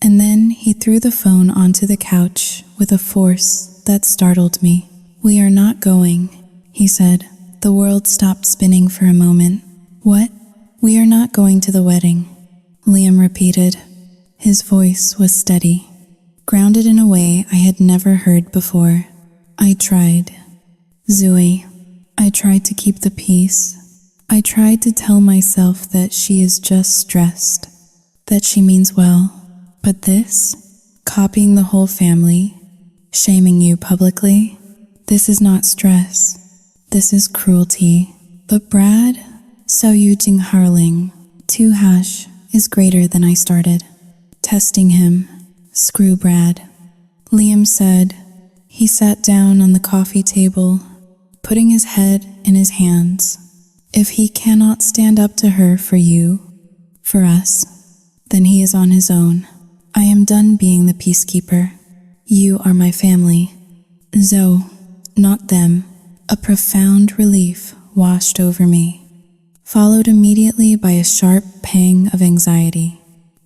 and then he threw the phone onto the couch with a force that startled me. We are not going, he said. The world stopped spinning for a moment. What? We are not going to the wedding, Liam repeated. His voice was steady, grounded in a way I had never heard before. I tried. Zoe, I tried to keep the peace. I tried to tell myself that she is just stressed, that she means well. But this, copying the whole family, shaming you publicly, this is not stress. This is cruelty. But Brad, Ling, 2# is greater than I started. Testing him. Screw Brad. Liam said. He sat down on the coffee table, putting his head in his hands. If he cannot stand up to her for you, For us, then he is on his own. I am done being the peacekeeper. You are my family. Zoe, not them. A profound relief washed over me, followed immediately by a sharp pang of anxiety.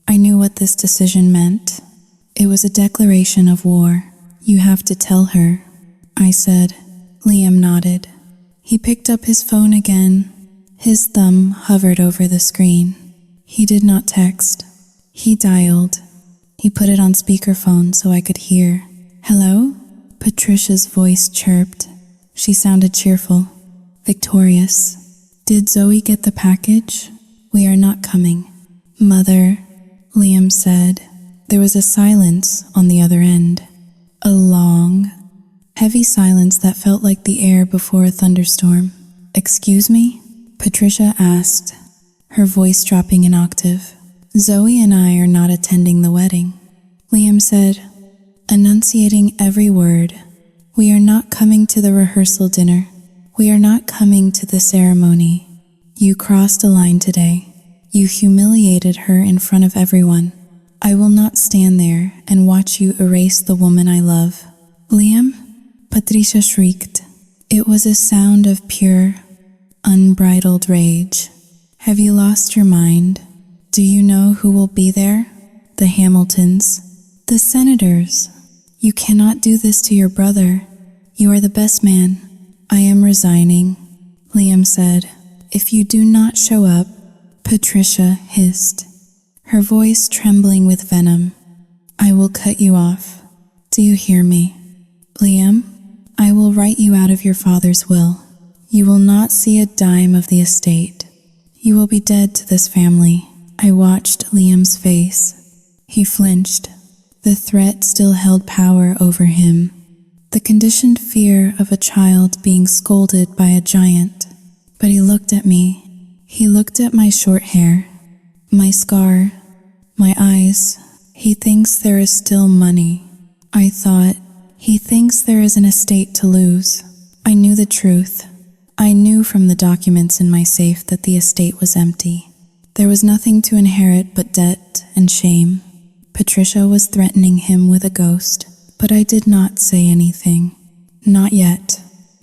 I knew what this decision meant. It was a declaration of war. You have to tell her, I said. Liam nodded. He picked up his phone again. His thumb hovered over the screen. He did not text. He dialed. He put it on speakerphone so I could hear. Hello? Patricia's voice chirped. She sounded cheerful, victorious. Did Zoe get the package? We are not coming. Mother, Liam said. There was a silence on the other end. A long, heavy silence that felt like the air before a thunderstorm. Excuse me? Patricia asked, her voice dropping an octave. Zoe and I are not attending the wedding. Liam said, enunciating every word. We are not coming to the rehearsal dinner. We are not coming to the ceremony. You crossed a line today. You humiliated her in front of everyone. I will not stand there and watch you erase the woman I love. Liam? Patricia shrieked. It was a sound of pure, unbridled rage. Have you lost your mind? Do you know who will be there? The Hamiltons. The senators. You cannot do this to your brother. You are the best man. I am resigning, Liam said. If you do not show up, Patricia hissed, her voice trembling with venom. I will cut you off. Do you hear me? Liam, I will write you out of your father's will. You will not see a dime of the estate. You will be dead to this family. I watched Liam's face. He flinched. The threat still held power over him. The conditioned fear of a child being scolded by a giant. But he looked at me. He looked at my short hair, my scar, my eyes. He thinks there is still money. I thought, he thinks there is an estate to lose. I knew the truth. I knew from the documents in my safe that the estate was empty. There was nothing to inherit but debt and shame. Patricia was threatening him with a ghost, but I did not say anything. Not yet.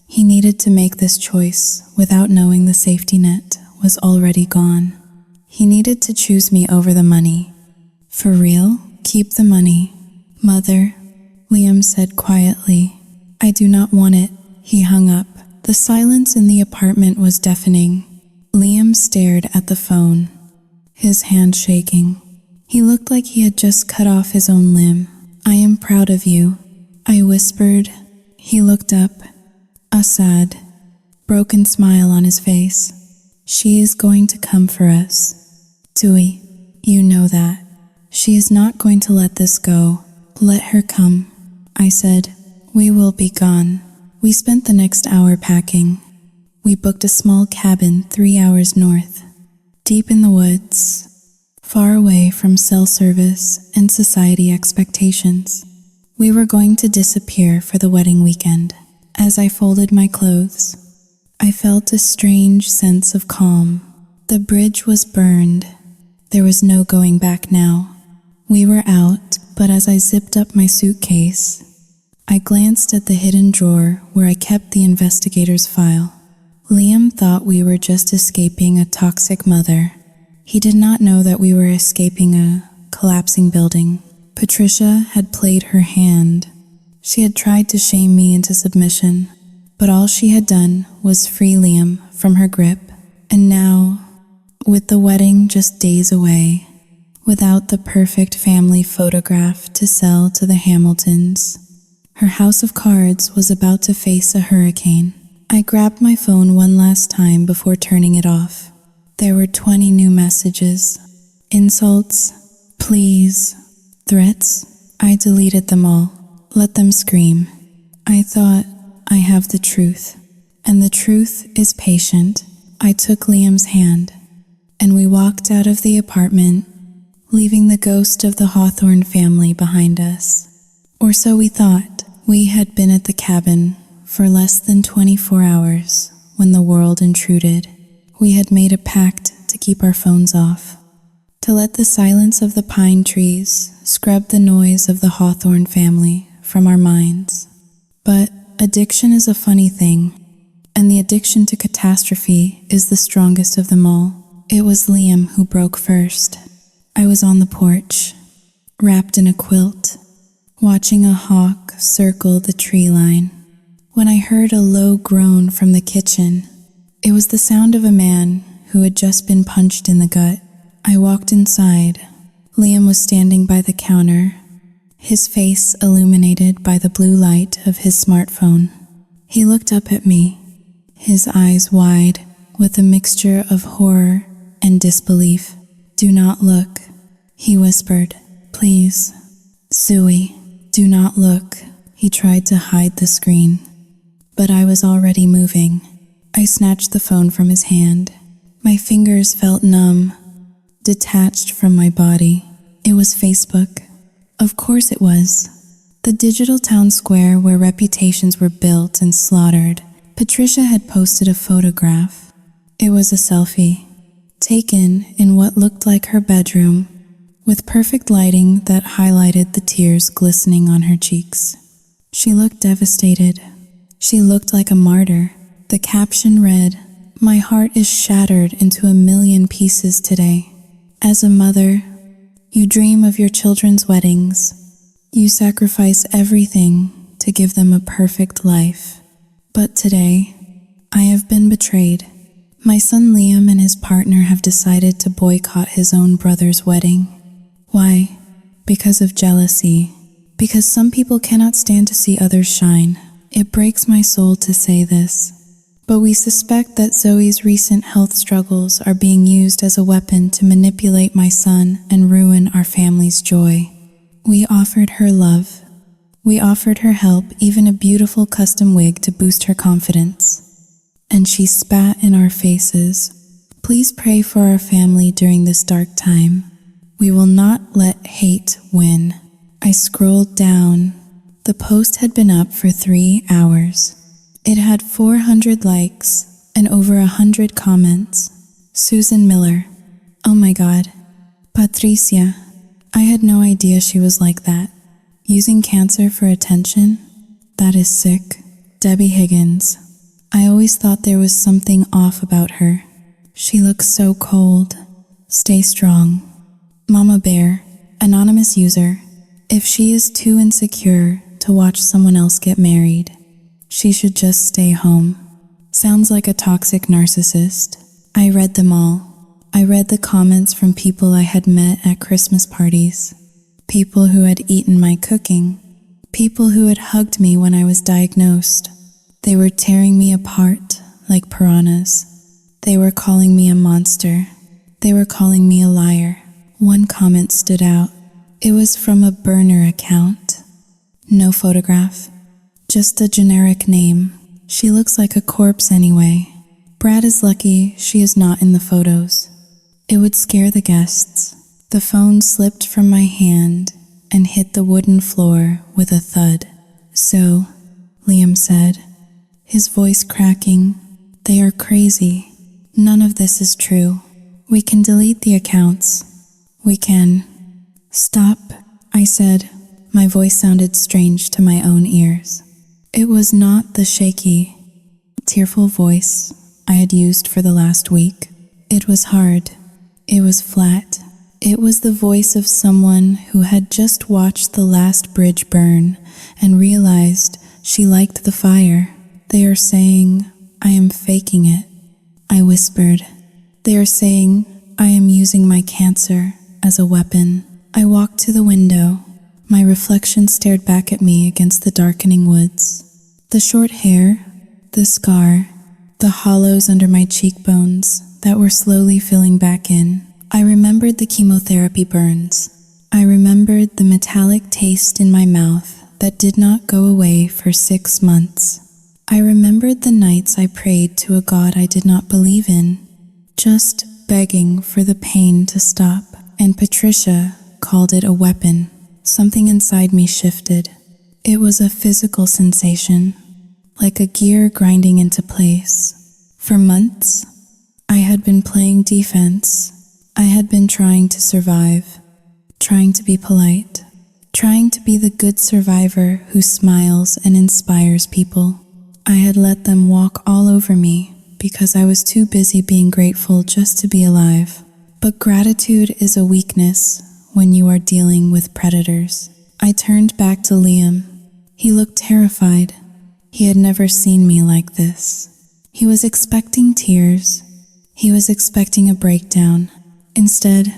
He needed to make this choice without knowing the safety net was already gone. He needed to choose me over the money. For real? Keep the money. Mother, Liam said quietly. I do not want it. He hung up. The silence in the apartment was deafening. Liam stared at the phone, his hand shaking. He looked like he had just cut off his own limb. I am proud of you, I whispered. He looked up, a sad, broken smile on his face. She is going to come for us. Dewey, you know that. She is not going to let this go. Let her come, I said. We will be gone. We spent the next hour packing. We booked a small cabin 3 hours north, deep in the woods, far away from cell service and society expectations. We were going to disappear for the wedding weekend. As I folded my clothes, I felt a strange sense of calm. The bridge was burned. There was no going back now. We were out, but as I zipped up my suitcase, I glanced at the hidden drawer where I kept the investigator's file. Liam thought we were just escaping a toxic mother. He did not know that we were escaping a collapsing building. Patricia had played her hand. She had tried to shame me into submission, but all she had done was free Liam from her grip. And now, with the wedding just days away, without the perfect family photograph to sell to the Hamiltons, her house of cards was about to face a hurricane. I grabbed my phone one last time before turning it off. There were 20 new messages. Insults, pleas, threats. I deleted them all. Let them scream. I thought, I have the truth. And the truth is patient. I took Liam's hand, and we walked out of the apartment, leaving the ghost of the Hawthorne family behind us. Or so we thought. We had been at the cabin for less than 24 hours when the world intruded. We had made a pact to keep our phones off. to let the silence of the pine trees scrub the noise of the Hawthorne family from our minds. But addiction is a funny thing, and the addiction to catastrophe is the strongest of them all. It was Liam who broke first. I was on the porch, wrapped in a quilt, watching a hawk circle the tree line, when I heard a low groan from the kitchen. It was the sound of a man who had just been punched in the gut. I walked inside. Liam was standing by the counter, his face illuminated by the blue light of his smartphone. He looked up at me, his eyes wide with a mixture of horror and disbelief. "Do not look," he whispered. "Please, Suey, do not look." He tried to hide the screen, but I was already moving. I snatched the phone from his hand. My fingers felt numb, detached from my body. It was Facebook. Of course it was. The digital town square where reputations were built and slaughtered. Patricia had posted a photograph. It was a selfie, taken in what looked like her bedroom, with perfect lighting that highlighted the tears glistening on her cheeks. She looked devastated. She looked like a martyr. The caption read, "My heart is shattered into a million pieces today. As a mother, you dream of your children's weddings. You sacrifice everything to give them a perfect life. But today, I have been betrayed. My son Liam and his partner have decided to boycott his own brother's wedding. Why? Because of jealousy. Because some people cannot stand to see others shine. It breaks my soul to say this, but we suspect that Zoe's recent health struggles are being used as a weapon to manipulate my son and ruin our family's joy. We offered her love. We offered her help, even a beautiful custom wig to boost her confidence. And she spat in our faces. Please pray for our family during this dark time. We will not let hate win." I scrolled down. The post had been up for 3 hours. It had 400 likes and over 100 comments. Susan Miller. Oh my God. Patricia. I had no idea she was like that. Using cancer for attention? That is sick. Debbie Higgins. I always thought there was something off about her. She looks so cold. Stay strong. Mama Bear. Anonymous user. If she is too insecure to watch someone else get married, she should just stay home. Sounds like a toxic narcissist. I read them all. I read the comments from people I had met at Christmas parties, people who had eaten my cooking, people who had hugged me when I was diagnosed. They were tearing me apart like piranhas. They were calling me a monster. They were calling me a liar. One comment stood out. It was from a burner account. No photograph. Just a generic name. She looks like a corpse anyway. Brad is lucky she is not in the photos. It would scare the guests. The phone slipped from my hand and hit the wooden floor with a thud. "So," Liam said, his voice cracking, "they are crazy. None of this is true. We can delete the accounts. We can." "Stop," I said. My voice sounded strange to my own ears. It was not the shaky, tearful voice I had used for the last week. It was hard. It was flat. It was the voice of someone who had just watched the last bridge burn and realized she liked the fire. "They are saying I am faking it," I whispered. "They are saying I am using my cancer as a weapon." I walked to the window. My reflection stared back at me against the darkening woods. The short hair, the scar, the hollows under my cheekbones that were slowly filling back in. I remembered the chemotherapy burns. I remembered the metallic taste in my mouth that did not go away for 6 months. I remembered the nights I prayed to a God I did not believe in, just begging for the pain to stop. And Patricia called it a weapon. Something inside me shifted. It was a physical sensation, like a gear grinding into place. For months, I had been playing defense, I had been trying to survive, trying to be polite, trying to be the good survivor who smiles and inspires people. I had let them walk all over me because I was too busy being grateful just to be alive. But gratitude is a weakness when you are dealing with predators. I turned back to Liam. He looked terrified. He had never seen me like this. He was expecting tears. He was expecting a breakdown. Instead,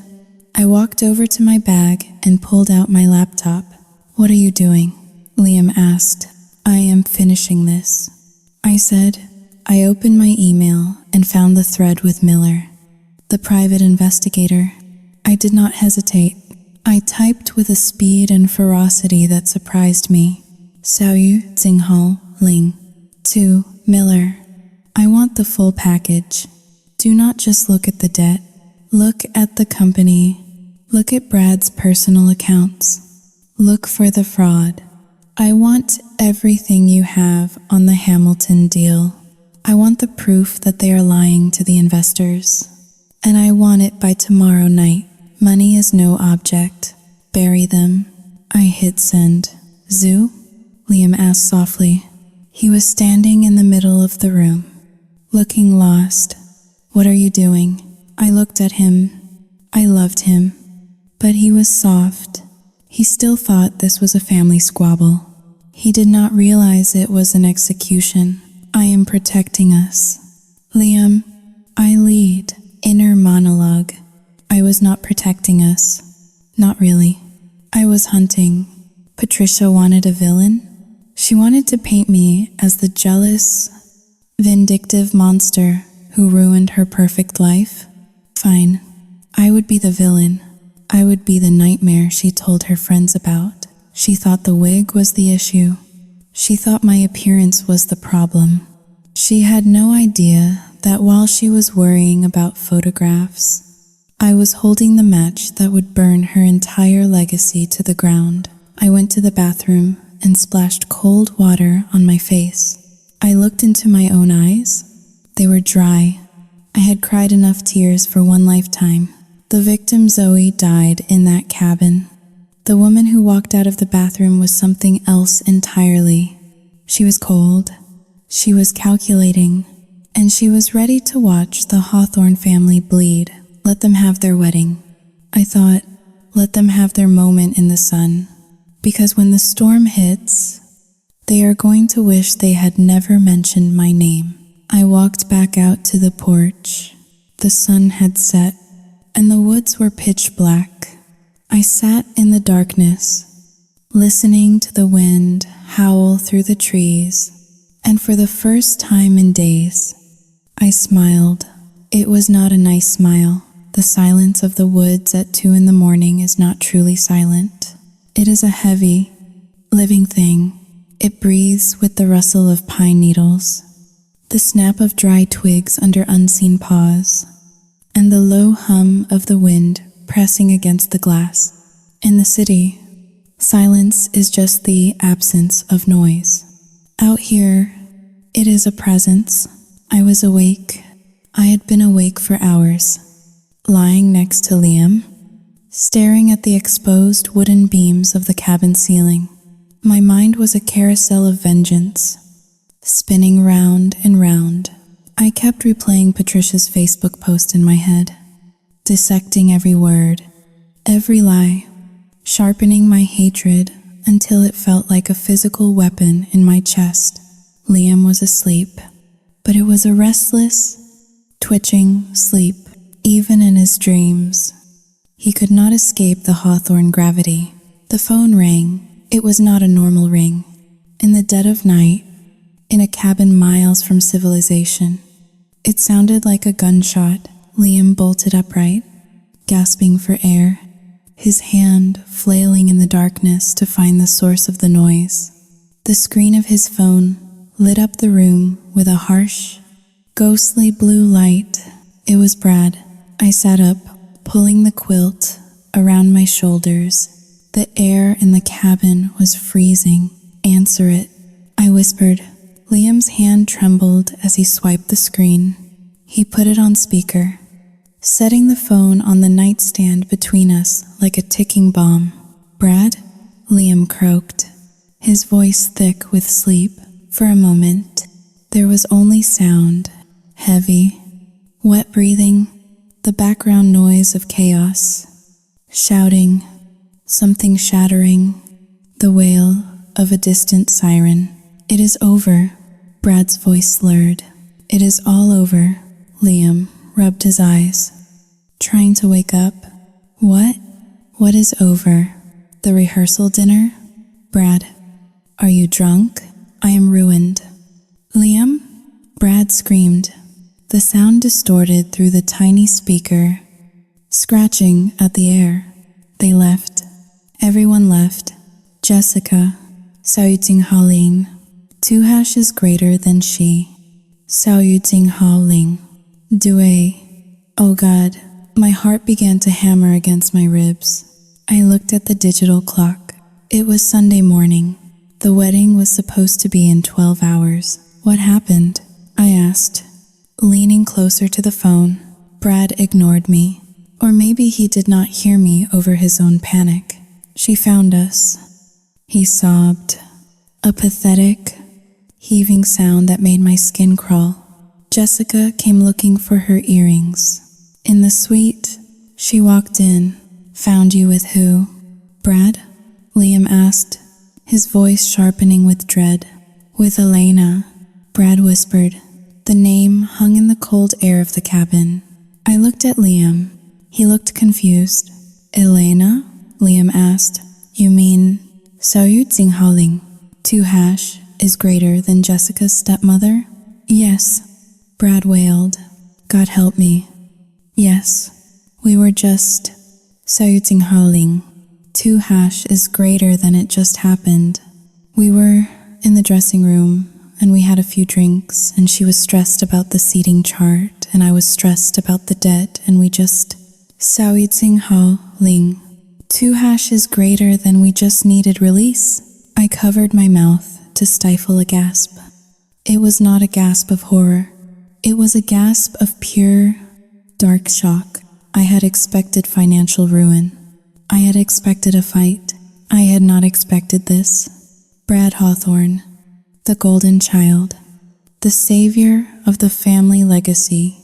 I walked over to my bag and pulled out my laptop. "What are you doing?" Liam asked. "I am finishing this," I said. I opened my email and found the thread with Miller, the private investigator. I did not hesitate. I typed with a speed and ferocity that surprised me. Xiaoyu Xinghao Ling. To Miller. I want the full package. Do not just look at the debt. Look at the company. Look at Brad's personal accounts. Look for the fraud. I want everything you have on the Hamilton deal. I want the proof that they are lying to the investors. And I want it by tomorrow night. Money is no object. Bury them. I hit send. Zhu? Liam asked softly. He was standing in the middle of the room, looking lost. What are you doing? I looked at him. I loved him. But he was soft. He still thought this was a family squabble. He did not realize it was an execution. I am protecting us. Liam, I lead. Inner monologue. I was not protecting us. Not really. I was hunting. Patricia wanted a villain. She wanted to paint me as the jealous, vindictive monster who ruined her perfect life. Fine. I would be the villain. I would be the nightmare she told her friends about. She thought the wig was the issue. She thought my appearance was the problem. She had no idea that while she was worrying about photographs, I was holding the match that would burn her entire legacy to the ground. I went to the bathroom and splashed cold water on my face. I looked into my own eyes. They were dry. I had cried enough tears for one lifetime. The victim Zoe died in that cabin. The woman who walked out of the bathroom was something else entirely. She was cold. She was calculating. And she was ready to watch the Hawthorne family bleed. Let them have their wedding. I thought, let them have their moment in the sun. Because when the storm hits, they are going to wish they had never mentioned my name. I walked back out to the porch. The sun had set, and the woods were pitch black. I sat in the darkness, listening to the wind howl through the trees, and for the first time in days, I smiled. It was not a nice smile. The silence of the woods at 2 a.m. is not truly silent. It is a heavy, living thing. It breathes with the rustle of pine needles, the snap of dry twigs under unseen paws, and the low hum of the wind pressing against the glass. In the city, silence is just the absence of noise. Out here, it is a presence. I was awake. I had been awake for hours, lying next to Liam, staring at the exposed wooden beams of the cabin ceiling. My mind was a carousel of vengeance, spinning round and round. I kept replaying Patricia's Facebook post in my head, dissecting every word, every lie, sharpening my hatred until it felt like a physical weapon in my chest. Liam was asleep, but it was a restless, twitching sleep. Even in his dreams, he could not escape the Hawthorne gravity. The phone rang. It was not a normal ring. In the dead of night, in a cabin miles from civilization, it sounded like a gunshot. Liam bolted upright, gasping for air, his hand flailing in the darkness to find the source of the noise. The screen of his phone lit up the room with a harsh, ghostly blue light. It was Brad. I sat up, pulling the quilt around my shoulders. The air in the cabin was freezing. Answer it, I whispered. Liam's hand trembled as he swiped the screen. He put it on speaker. setting the phone on the nightstand between us like a ticking bomb. "Brad?" Liam croaked, his voice thick with sleep. For a moment, there was only sound, heavy, wet breathing, the background noise of chaos, shouting, something shattering, the wail of a distant siren. "It is over," Brad's voice slurred. "It is all over." Liam rubbed his eyes, trying to wake up. "What? What is over? The rehearsal dinner?" "Brad, are you drunk? I am ruined." "Liam?" Brad screamed, the sound distorted through the tiny speaker, scratching at the air. They left. Everyone left. Jessica, Xiao Yuting Haoling. 2 is greater than she. Xiao Yuting Haoling. Due. Oh God, my heart began to hammer against my ribs. I looked at the digital clock. It was Sunday morning. The wedding was supposed to be in 12 hours. "What happened?" I asked, leaning closer to the phone. Brad ignored me. Or maybe he did not hear me over his own panic. "She found us," he sobbed, a pathetic, heaving sound that made my skin crawl. "Jessica came looking for her earrings. In the suite, she walked in. Found you with who?" "Brad?" Liam asked, his voice sharpening with dread. "With Elena," Brad whispered. The name hung in the cold air of the cabin. I looked at Liam. He looked confused. "Elena?" Liam asked. "You mean Xiao Yuting Haoling? 2 is greater than Jessica's stepmother?" "Yes," Brad wailed. "God help me. Yes, we were just Xiao Yuting Haoling. 2 is greater than it just happened. We were in the dressing room, and we had a few drinks, and she was stressed about the seating chart, and I was stressed about the debt, and we just... Xiao Yuting Haoling. 2 is greater than we just needed release." I covered my mouth to stifle a gasp. It was not a gasp of horror. It was a gasp of pure, dark shock. I had expected financial ruin. I had expected a fight. I had not expected this. Brad Hawthorne, the golden child, the savior of the family legacy,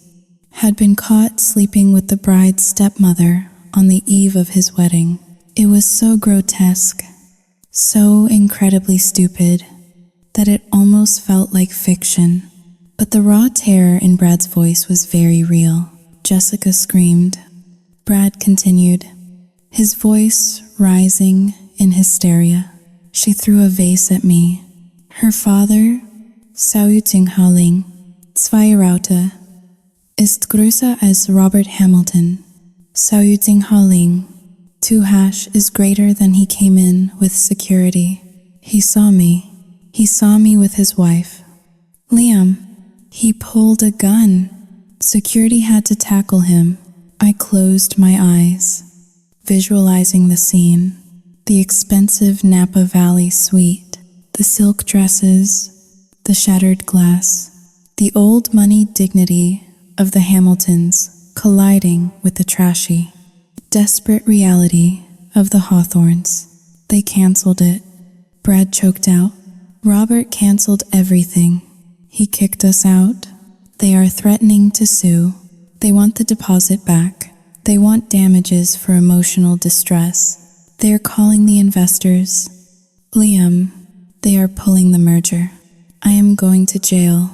had been caught sleeping with the bride's stepmother on the eve of his wedding. It was so grotesque, so incredibly stupid, that it almost felt like fiction. But the raw terror in Brad's voice was very real. Jessica screamed. Brad continued, his voice rising in hysteria. She threw a vase at me. Her father, Xiao Yuting Haoling, 2 Raute, ist größer als Robert Hamilton. Xiao Yuting Haoling, 2 is greater than he came in with security. He saw me. He saw me with his wife. Liam, he pulled a gun. Security had to tackle him. I closed my eyes, visualizing the scene. The expensive Napa Valley suite, the silk dresses, the shattered glass, the old money dignity of the Hamiltons colliding with the trashy, desperate reality of the Hawthorns. They canceled it. Brad choked out. Robert canceled everything. He kicked us out. They are threatening to sue. They want the deposit back. They want damages for emotional distress. They are calling the investors. Liam, they are pulling the merger. I am going to jail.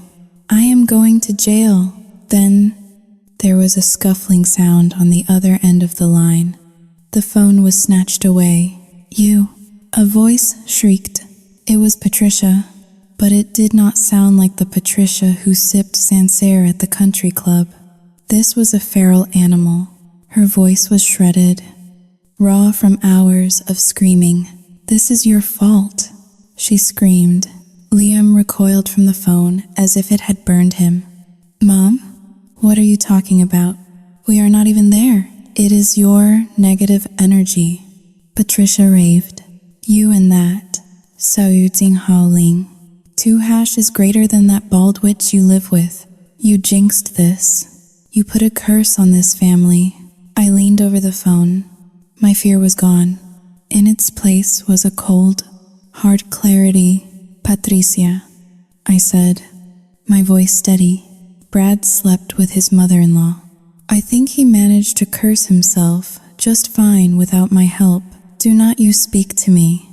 I am going to jail. Then there was a scuffling sound on the other end of the line. The phone was snatched away. "You," a voice shrieked. It was Patricia, but it did not sound like the Patricia who sipped Sancerre at the country club. This was a feral animal. Her voice was shredded, raw from hours of screaming. "This is your fault," she screamed. Liam recoiled from the phone as if it had burned him. "Mom, what are you talking about? We are not even there. It is your negative energy," Patricia raved. "You and that, Xiao Yuting Haoling. 2 is greater than that bald witch you live with. You jinxed this. You put a curse on this family. I leaned over the phone. My fear was gone. In its place was a cold, hard clarity. Patricia, I said, my voice steady. Brad slept with his mother-in-law. I think he managed to curse himself just fine without my help. Do not you speak to me,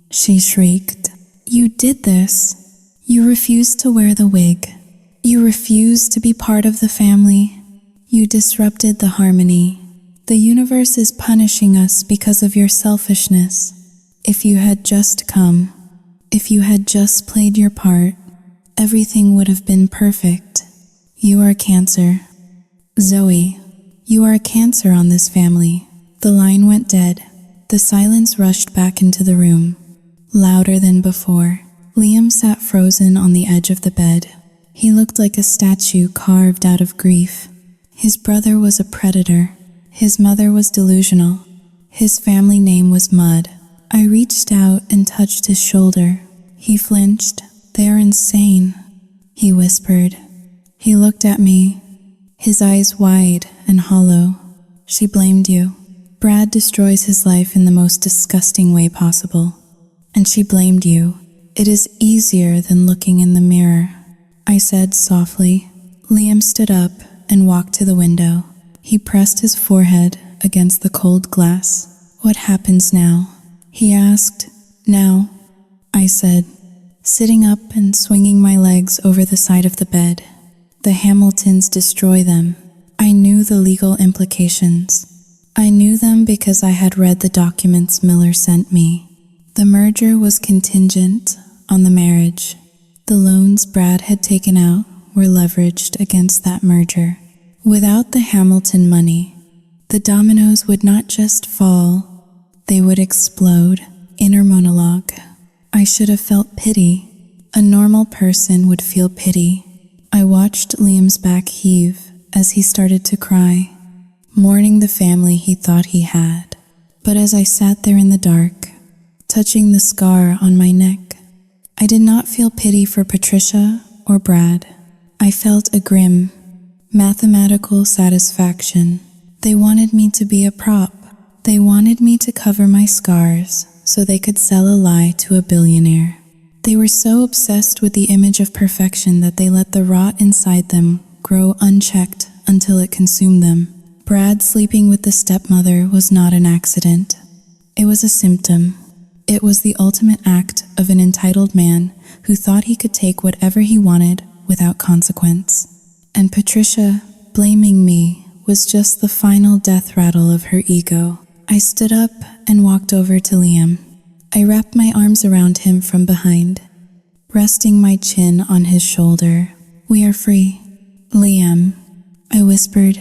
she shrieked. You did this. You refused to wear the wig. You refused to be part of the family. You disrupted the harmony. The universe is punishing us because of your selfishness. If you had just come, if you had just played your part, everything would have been perfect. You are Cancer. Zoe, you are a Cancer on this family. The line went dead. The silence rushed back into the room, louder than before. Liam sat frozen on the edge of the bed. He looked like a statue carved out of grief. His brother was a predator. His mother was delusional. His family name was Mud. I reached out and touched his shoulder. He flinched. They are insane, he whispered. He looked at me, his eyes wide and hollow. She blamed you. Brad destroys his life in the most disgusting way possible. And she blamed you. It is easier than looking in the mirror, I said softly. Liam stood up and walked to the window. He pressed his forehead against the cold glass. What happens now? He asked. Now, I said, sitting up and swinging my legs over the side of the bed. The Hamiltons destroy them. I knew the legal implications. I knew them because I had read the documents Miller sent me. The merger was contingent on the marriage. The loans Brad had taken out were leveraged against that merger. Without the Hamilton money, the dominoes would not just fall, they would explode. Inner monologue. I should have felt pity. A normal person would feel pity. I watched Liam's back heave as he started to cry, mourning the family he thought he had. But as I sat there in the dark, touching the scar on my neck, I did not feel pity for Patricia or Brad. I felt a grim, mathematical satisfaction. They wanted me to be a prop. They wanted me to cover my scars so they could sell a lie to a billionaire. They were so obsessed with the image of perfection that they let the rot inside them grow unchecked until it consumed them. Brad sleeping with the stepmother was not an accident. It was a symptom. It was the ultimate act of an entitled man who thought he could take whatever he wanted without consequence. And Patricia blaming me was just the final death rattle of her ego. I stood up and walked over to Liam. I wrapped my arms around him from behind, resting my chin on his shoulder. We are free. Liam, I whispered,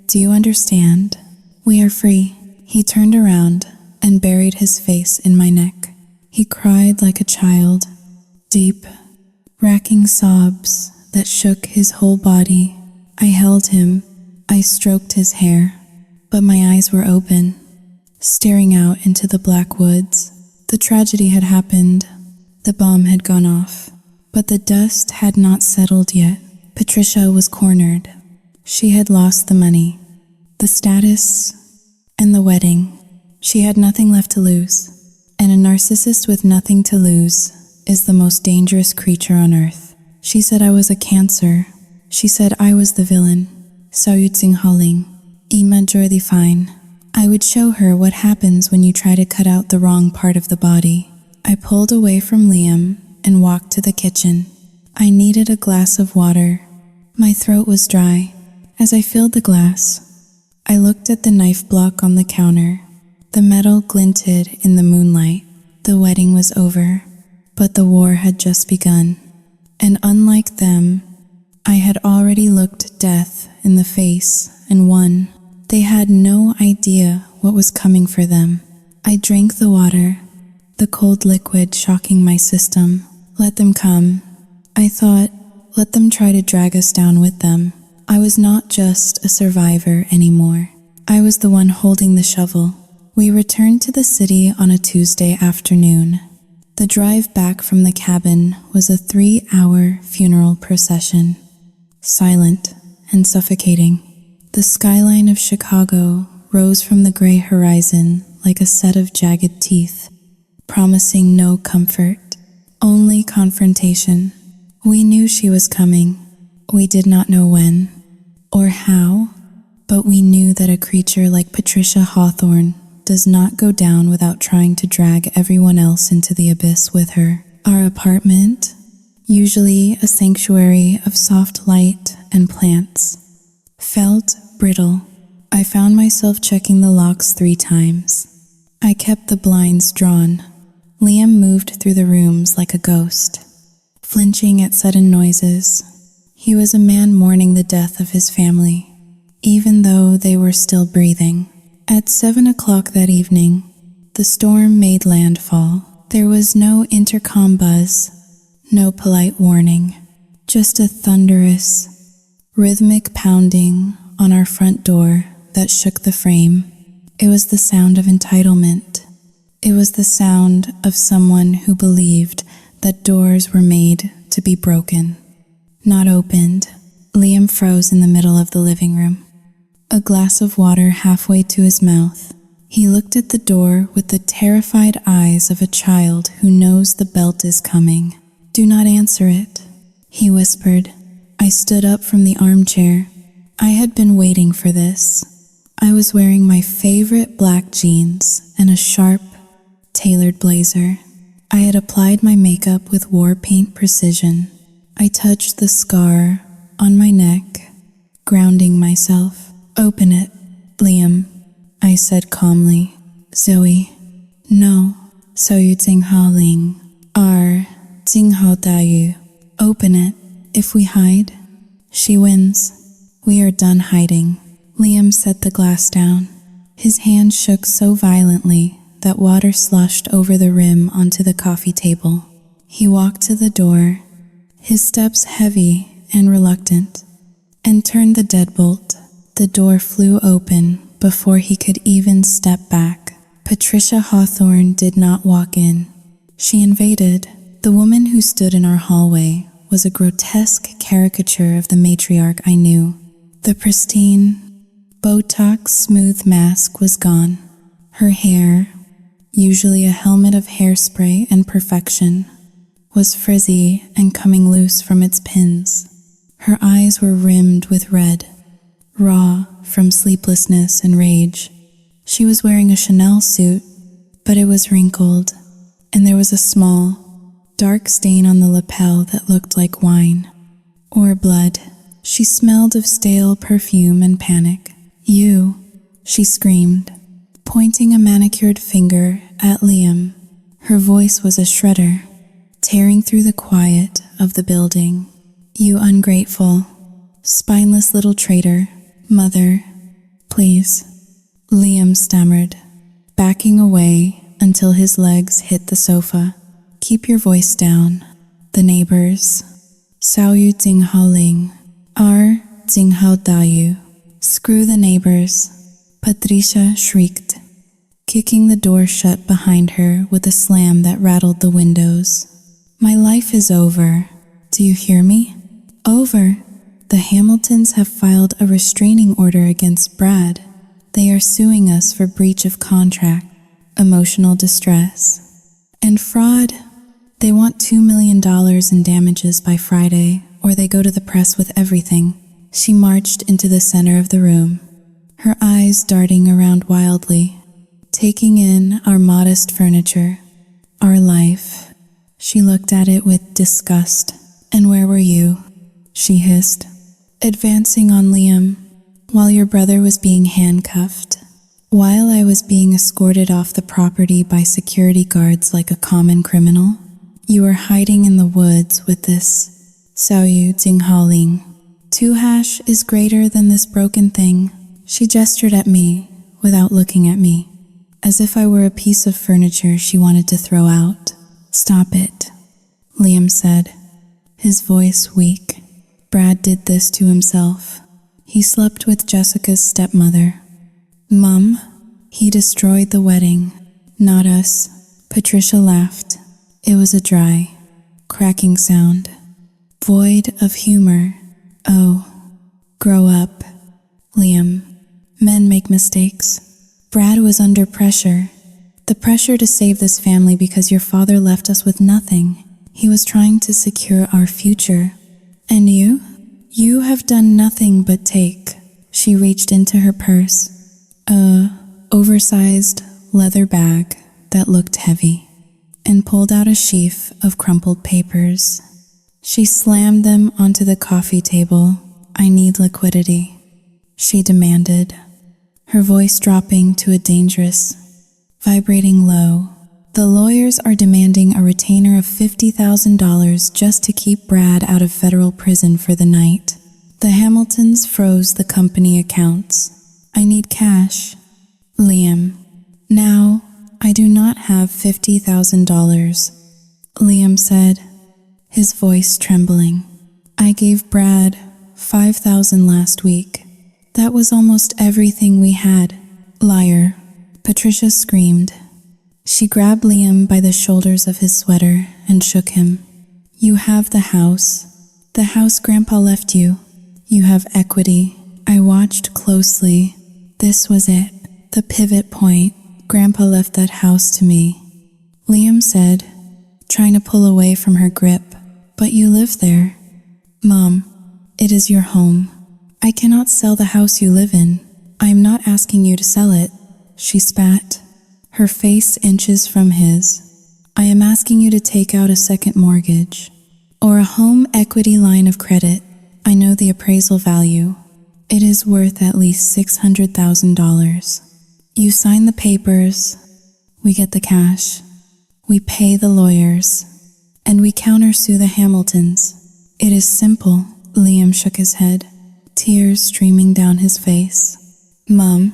do you understand? We are free. He turned around and buried his face in my neck. He cried like a child, deep, racking sobs that shook his whole body. I held him. I stroked his hair, but my eyes were open, staring out into the black woods. The tragedy had happened. The bomb had gone off, but the dust had not settled yet. Patricia was cornered. She had lost the money, the status, and the wedding. She had nothing left to lose, and a narcissist with nothing to lose is the most dangerous creature on earth. She said I was a Cancer. She said I was the villain. Sauyutsinhaling, Ima Jordi Fine. I would show her what happens when you try to cut out the wrong part of the body. I pulled away from Liam and walked to the kitchen. I needed a glass of water. My throat was dry. As I filled the glass, I looked at the knife block on the counter. The metal glinted in the moonlight. The wedding was over, but the war had just begun. And unlike them, I had already looked death in the face and won. They had no idea what was coming for them. I drank the water, the cold liquid shocking my system. Let them come. I thought, let them try to drag us down with them. I was not just a survivor anymore. I was the one holding the shovel. We returned to the city on a Tuesday afternoon. The drive back from the cabin was a 3-hour funeral procession, silent and suffocating. The skyline of Chicago rose from the gray horizon like a set of jagged teeth, promising no comfort, only confrontation. We knew she was coming. We did not know when or how, but we knew that a creature like Patricia Hawthorne does not go down without trying to drag everyone else into the abyss with her. Our apartment, usually a sanctuary of soft light and plants, felt brittle. I found myself checking the locks 3 times. I kept the blinds drawn. Liam moved through the rooms like a ghost, flinching at sudden noises. He was a man mourning the death of his family, even though they were still breathing. At 7 o'clock that evening, the storm made landfall. There was no intercom buzz, no polite warning, just a thunderous, rhythmic pounding on our front door that shook the frame. It was the sound of entitlement. It was the sound of someone who believed that doors were made to be broken, not opened. Liam froze in the middle of the living room, a glass of water halfway to his mouth. He looked at the door with the terrified eyes of a child who knows the belt is coming. "Do not answer it," he whispered. I stood up from the armchair. I had been waiting for this. I was wearing my favorite black jeans and a sharp, tailored blazer. I had applied my makeup with war paint precision. I touched the scar on my neck, grounding myself. "Open it, Liam," I said calmly. "Zoe." "No." "Soyu Jinghao Ling." "R. Jinghao Dayu." "Open it. If we hide, she wins." "We are done hiding." Liam set the glass down. His hand shook so violently that water sloshed over the rim onto the coffee table. He walked to the door, his steps heavy and reluctant, and turned the deadbolt. The door flew open before he could even step back. Patricia Hawthorne did not walk in. She invaded. The woman who stood in our hallway was a grotesque caricature of the matriarch I knew. The pristine, Botox-smooth mask was gone. Her hair, usually a helmet of hairspray and perfection, was frizzy and coming loose from its pins. Her eyes were rimmed with red, raw from sleeplessness and rage. She was wearing a Chanel suit, but it was wrinkled, and there was a small, dark stain on the lapel that looked like wine or blood. She smelled of stale perfume and panic. "You," she screamed, pointing a manicured finger at Liam. Her voice was a shredder, tearing through the quiet of the building. "You ungrateful, spineless little traitor. Mother, please." Liam stammered, backing away until his legs hit the sofa. "Keep your voice down." The neighbors. "Soyu Jinghao Ling." "R. Jinghao Dayu." "Screw the neighbors," Patricia shrieked, kicking the door shut behind her with a slam that rattled the windows. "My life is over. Do you hear me? Over. The Hamiltons have filed a restraining order against Brad. They are suing us for breach of contract, emotional distress, and fraud. They want $2 million in damages by Friday, or they go to the press with everything." She marched into the center of the room, her eyes darting around wildly, taking in our modest furniture, our life. She looked at it with disgust. "And where were you?" she hissed. "Advancing on Liam, while your brother was being handcuffed, while I was being escorted off the property by security guards like a common criminal. You were hiding in the woods with this Soyu Jinghao Ling. 2# is greater than this broken thing." She gestured at me without looking at me, as if I were a piece of furniture she wanted to throw out. "Stop it," Liam said, his voice weak. "Brad did this to himself. He slept with Jessica's stepmother. Mom, he destroyed the wedding, not us." Patricia laughed. It was a dry, cracking sound, void of humor. "Oh, grow up." Liam, men make mistakes. Brad was under pressure. The pressure to save this family because your father left us with nothing. He was trying to secure our future. And you? You have done nothing but take. She reached into her purse. Oversized leather bag that looked heavy, and pulled out a sheaf of crumpled papers. She slammed them onto the coffee table. I need liquidity, she demanded, her voice dropping to a dangerous, vibrating low. The lawyers are demanding a retainer of $50,000 just to keep Brad out of federal prison for the night. The Hamiltons froze the company accounts. I need cash. Liam, now, I do not have $50,000, Liam said, his voice trembling. I gave Brad $5,000 last week. That was almost everything we had. Liar, Patricia screamed. She grabbed Liam by the shoulders of his sweater and shook him. You have the house Grandpa left you. You have equity. I watched closely. This was it, the pivot point. Grandpa left that house to me, Liam said, trying to pull away from her grip. But you live there. Mom, it is your home. I cannot sell the house you live in. I am not asking you to sell it, she spat, her face inches from his. I am asking you to take out a second mortgage or a home equity line of credit. I know the appraisal value. It is worth at least $600,000. You sign the papers, we get the cash, we pay the lawyers, and we countersue the Hamiltons. It is simple. Liam shook his head, tears streaming down his face. Mom,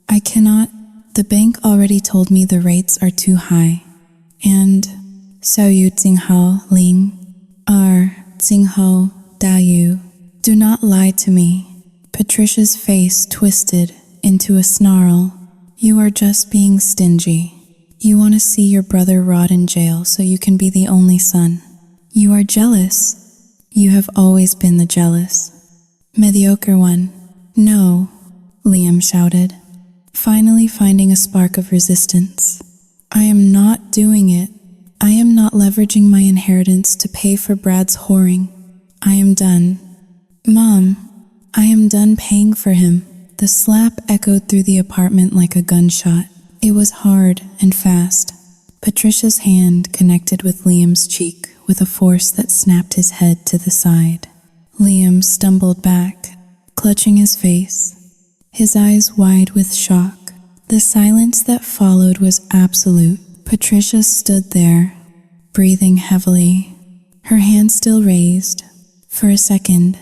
I cannot. The bank already told me the rates are too high. And Xiao Yu Jinghao Ling, Jinghao Dayu. Do not lie to me. Patricia's face twisted into a snarl. You are just being stingy. You want to see your brother rot in jail so you can be the only son. You are jealous. You have always been the jealous, mediocre one. No, Liam shouted, finally finding a spark of resistance. I am not doing it. I am not leveraging my inheritance to pay for Brad's whoring. I am done. Mom, I am done paying for him. The slap echoed through the apartment like a gunshot. It was hard and fast. Patricia's hand connected with Liam's cheek with a force that snapped his head to the side. Liam stumbled back, clutching his face, his eyes wide with shock. The silence that followed was absolute. Patricia stood there, breathing heavily, her hand still raised. For a second,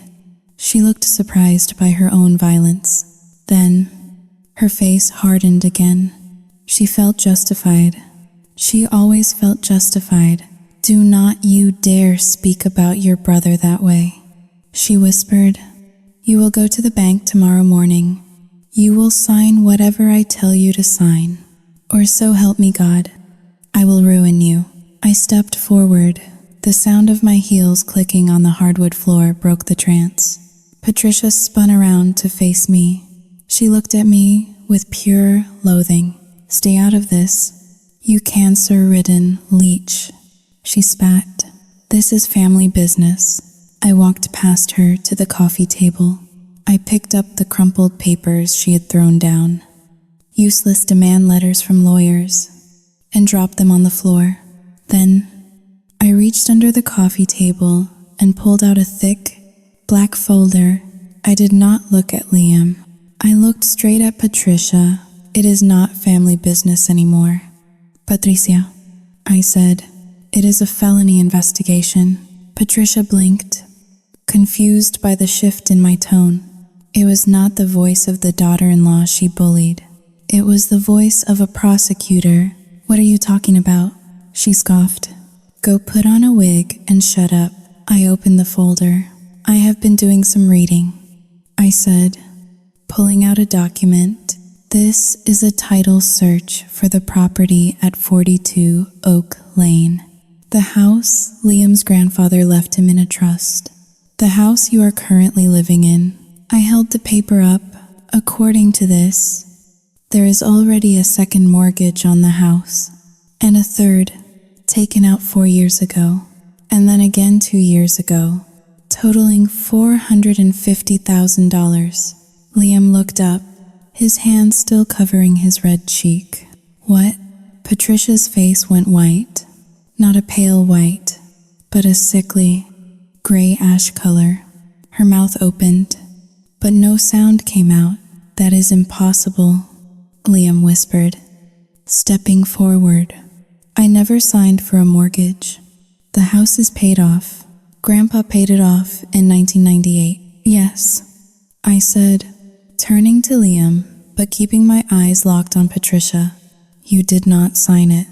she looked surprised by her own violence. Then, her face hardened again. She felt justified. She always felt justified. Do not you dare speak about your brother that way, she whispered. You will go to the bank tomorrow morning. You will sign whatever I tell you to sign, or so help me God. I will ruin you. I stepped forward. The sound of my heels clicking on the hardwood floor broke the trance. Patricia spun around to face me. She looked at me with pure loathing. Stay out of this, you cancer-ridden leech, she spat. This is family business. I walked past her to the coffee table. I picked up the crumpled papers she had thrown down, useless demand letters from lawyers, and dropped them on the floor. Then, I reached under the coffee table and pulled out a thick, black folder. I did not look at Liam. I looked straight at Patricia. It is not family business anymore. Patricia, I said, it is a felony investigation. Patricia blinked, confused by the shift in my tone. It was not the voice of the daughter-in-law she bullied. It was the voice of a prosecutor. What are you talking about? She scoffed. Go put on a wig and shut up. I opened the folder. I have been doing some reading, I said, pulling out a document. This is a title search for the property at 42 Oak Lane. The house Liam's grandfather left him in a trust. The house you are currently living in. I held the paper up, According to this, there is already a second mortgage on the house, and a third taken out 4 years ago, and then again 2 years ago, totaling $450,000. Liam looked up, his hand still covering his red cheek. What? Patricia's face went white, not a pale white, but a sickly, gray ash color. Her mouth opened, but no sound came out. That is impossible, Liam whispered, stepping forward. I never signed for a mortgage. The house is paid off. Grandpa paid it off in 1998. Yes, I said, turning to Liam, but keeping my eyes locked on Patricia. You did not sign it,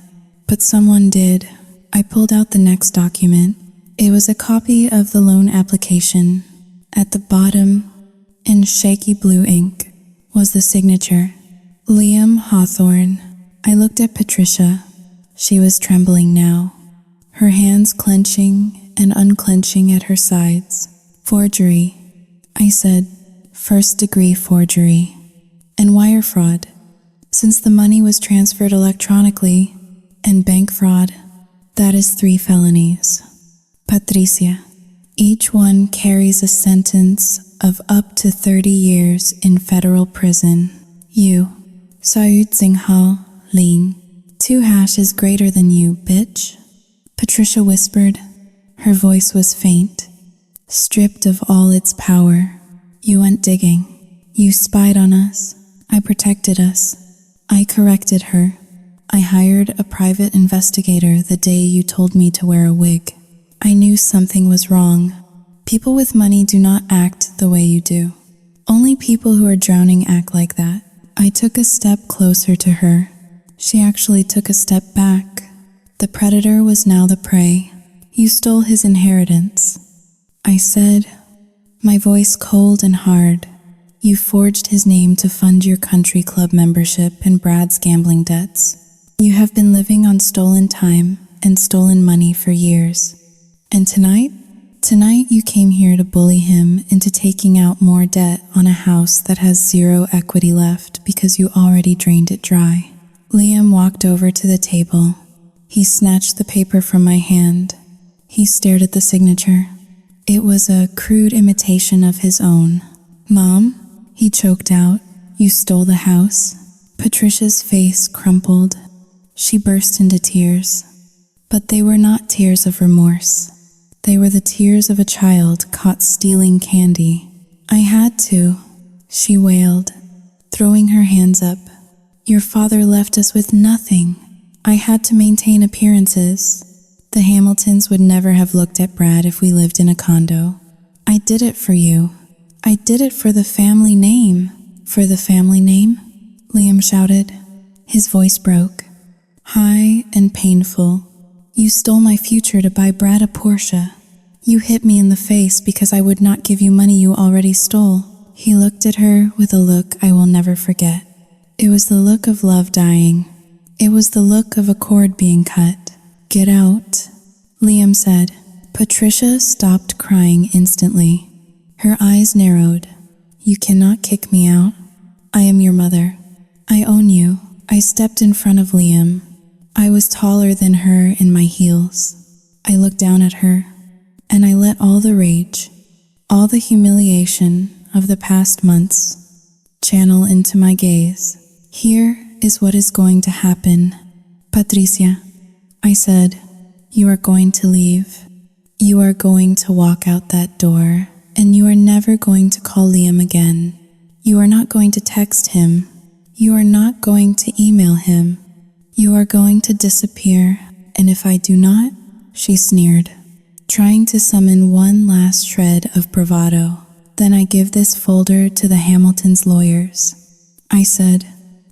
but someone did. I pulled out the next document. It was a copy of the loan application. At the bottom, in shaky blue ink, was the signature, Liam Hawthorne. I looked at Patricia. She was trembling now, her hands clenching and unclenching at her sides. Forgery, I said. First-degree forgery. And wire fraud, since the money was transferred electronically, and bank fraud. That is 3 felonies. Patricia, each one carries a sentence of up to 30 years in federal prison. You, Sayud Singhal Ling, 2 hashes greater than you, bitch. Patricia whispered. Her voice was faint, stripped of all its power. You went digging. You spied on us. I protected us. I corrected her. I hired a private investigator the day you told me to wear a wig. I knew something was wrong. People with money do not act the way you do. Only people who are drowning act like that. I took a step closer to her. She actually took a step back. The predator was now the prey. You stole his inheritance. I said, my voice cold and hard. You forged his name to fund your country club membership and Brad's gambling debts. You have been living on stolen time and stolen money for years. And tonight you came here to bully him into taking out more debt on a house that has 0 equity left because you already drained it dry. Liam walked over to the table. He snatched the paper from my hand. He stared at the signature. It was a crude imitation of his own. Mom? He choked out. You stole the house? Patricia's face crumpled. She burst into tears. But they were not tears of remorse. They were the tears of a child caught stealing candy. I had to, she wailed, throwing her hands up. Your father left us with nothing. I had to maintain appearances. The Hamiltons would never have looked at Brad if we lived in a condo. I did it for you. I did it for the family name. For the family name? Liam shouted. His voice broke, high and painful. You stole my future to buy Brad a Porsche. You hit me in the face because I would not give you money you already stole. He looked at her with a look I will never forget. It was the look of love dying. It was the look of a cord being cut. Get out, Liam said. Patricia stopped crying instantly. Her eyes narrowed. You cannot kick me out. I am your mother. I own you. I stepped in front of Liam. I was taller than her in my heels. I looked down at her, and I let all the rage, all the humiliation of the past months channel into my gaze. Here is what is going to happen. Patricia, I said, you are going to leave. You are going to walk out that door, and you are never going to call Liam again. You are not going to text him. You are not going to email him. You are going to disappear, and if I do not, she sneered, trying to summon one last shred of bravado. Then I give this folder to the Hamiltons' lawyers, I said,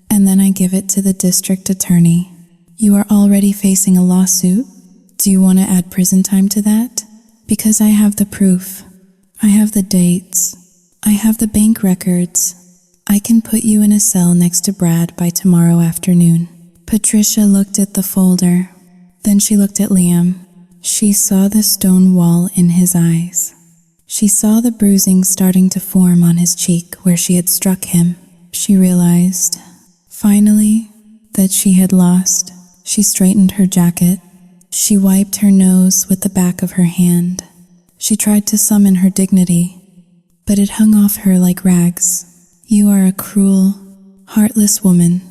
and then I give it to the district attorney. You are already facing a lawsuit. Do you want to add prison time to that? Because I have the proof. I have the dates. I have the bank records. I can put you in a cell next to Brad by tomorrow afternoon. Patricia looked at the folder. Then she looked at Liam. She saw the stone wall in his eyes. She saw the bruising starting to form on his cheek where she had struck him. She realized, finally, that she had lost. She straightened her jacket. She wiped her nose with the back of her hand. She tried to summon her dignity, but it hung off her like rags. "You are a cruel, heartless woman,"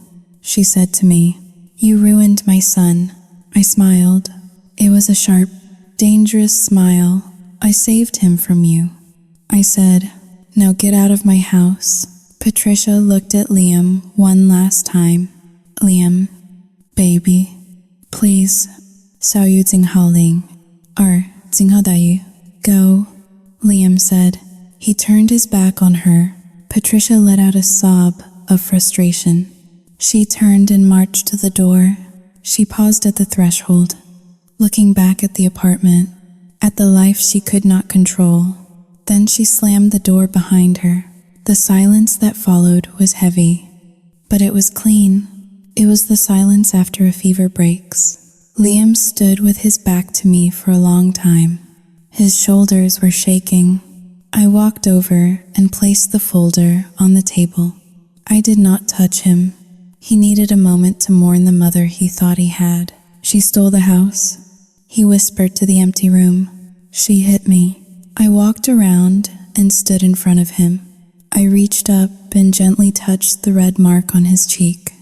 she said to me. "You ruined my son." I smiled. It was a sharp, dangerous smile. "I saved him from you," I said. "Now get out of my house." Patricia looked at Liam one last time. "Liam, baby, please, 小玉静好令, or 静好大玉, go," Liam said. He turned his back on her. Patricia let out a sob of frustration. She turned and marched to the door. She paused at the threshold, looking back at the apartment, at the life she could not control. Then she slammed the door behind her. The silence that followed was heavy, but it was clean. It was the silence after a fever breaks. Liam stood with his back to me for a long time. His shoulders were shaking. I walked over and placed the folder on the table. I did not touch him. He needed a moment to mourn the mother he thought he had. "She stole the house," he whispered to the empty room. "She hit me." I walked around and stood in front of him. I reached up and gently touched the red mark on his cheek.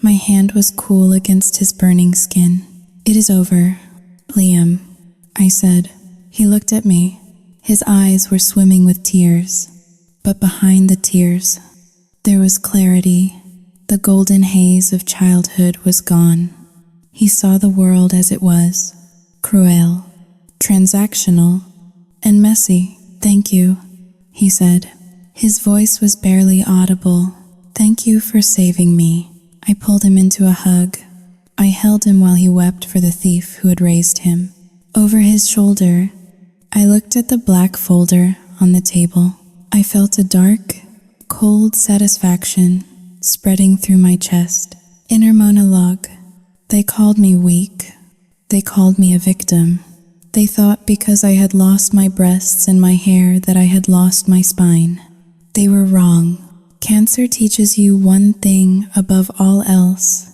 My hand was cool against his burning skin. "It is over, Liam," I said. He looked at me. His eyes were swimming with tears, but behind the tears, there was clarity. The golden haze of childhood was gone. He saw the world as it was, cruel, transactional, and messy. "Thank you," he said. His voice was barely audible. "Thank you for saving me." I pulled him into a hug. I held him while he wept for the thief who had raised him. Over his shoulder, I looked at the black folder on the table. I felt a dark, cold satisfaction spreading through my chest. Inner monologue. They called me weak. They called me a victim. They thought because I had lost my breasts and my hair that I had lost my spine. They were wrong. Cancer teaches you one thing above all else.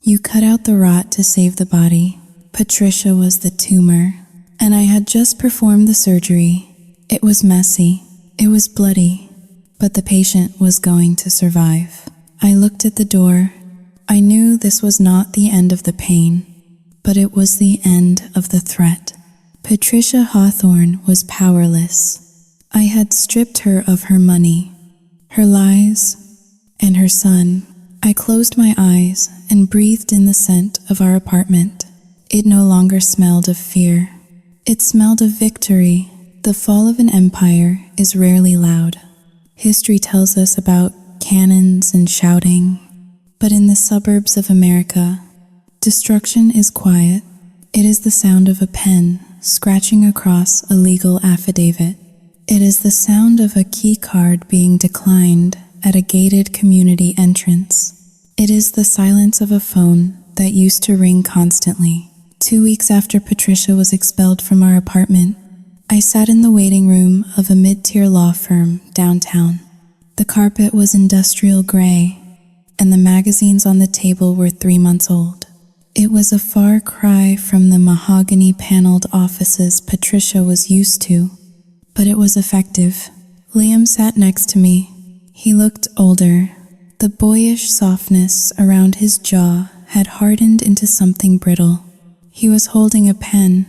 You cut out the rot to save the body. Patricia was the tumor, and I had just performed the surgery. It was messy. It was bloody, but the patient was going to survive. I looked at the door. I knew this was not the end of the pain, but it was the end of the threat. Patricia Hawthorne was powerless. I had stripped her of her money, her lies, and her son. I closed my eyes and breathed in the scent of our apartment. It no longer smelled of fear. It smelled of victory. The fall of an empire is rarely loud. History tells us about cannons and shouting, but in the suburbs of America, destruction is quiet. It is the sound of a pen scratching across a legal affidavit. It is the sound of a key card being declined at a gated community entrance. It is the silence of a phone that used to ring constantly. 2 weeks after Patricia was expelled from our apartment, I sat in the waiting room of a mid-tier law firm downtown. The carpet was industrial gray, and the magazines on the table were 3 months old. It was a far cry from the mahogany-paneled offices Patricia was used to, but it was effective. Liam sat next to me. He looked older. The boyish softness around his jaw had hardened into something brittle. He was holding a pen,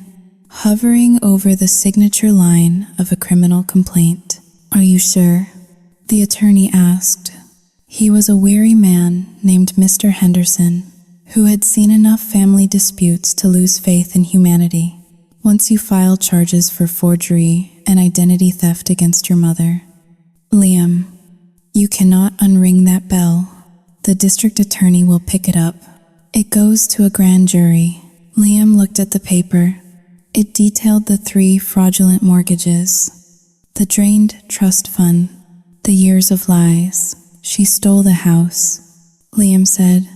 hovering over the signature line of a criminal complaint. "Are you sure?" the attorney asked. He was a weary man named Mr. Henderson, who had seen enough family disputes to lose faith in humanity. "Once you file charges for forgery and identity theft against your mother, Liam, you cannot unring that bell. The district attorney will pick it up. It goes to a grand jury." Liam looked at the paper. It detailed the 3 fraudulent mortgages, the drained trust fund, the years of lies. "She stole the house," Liam said,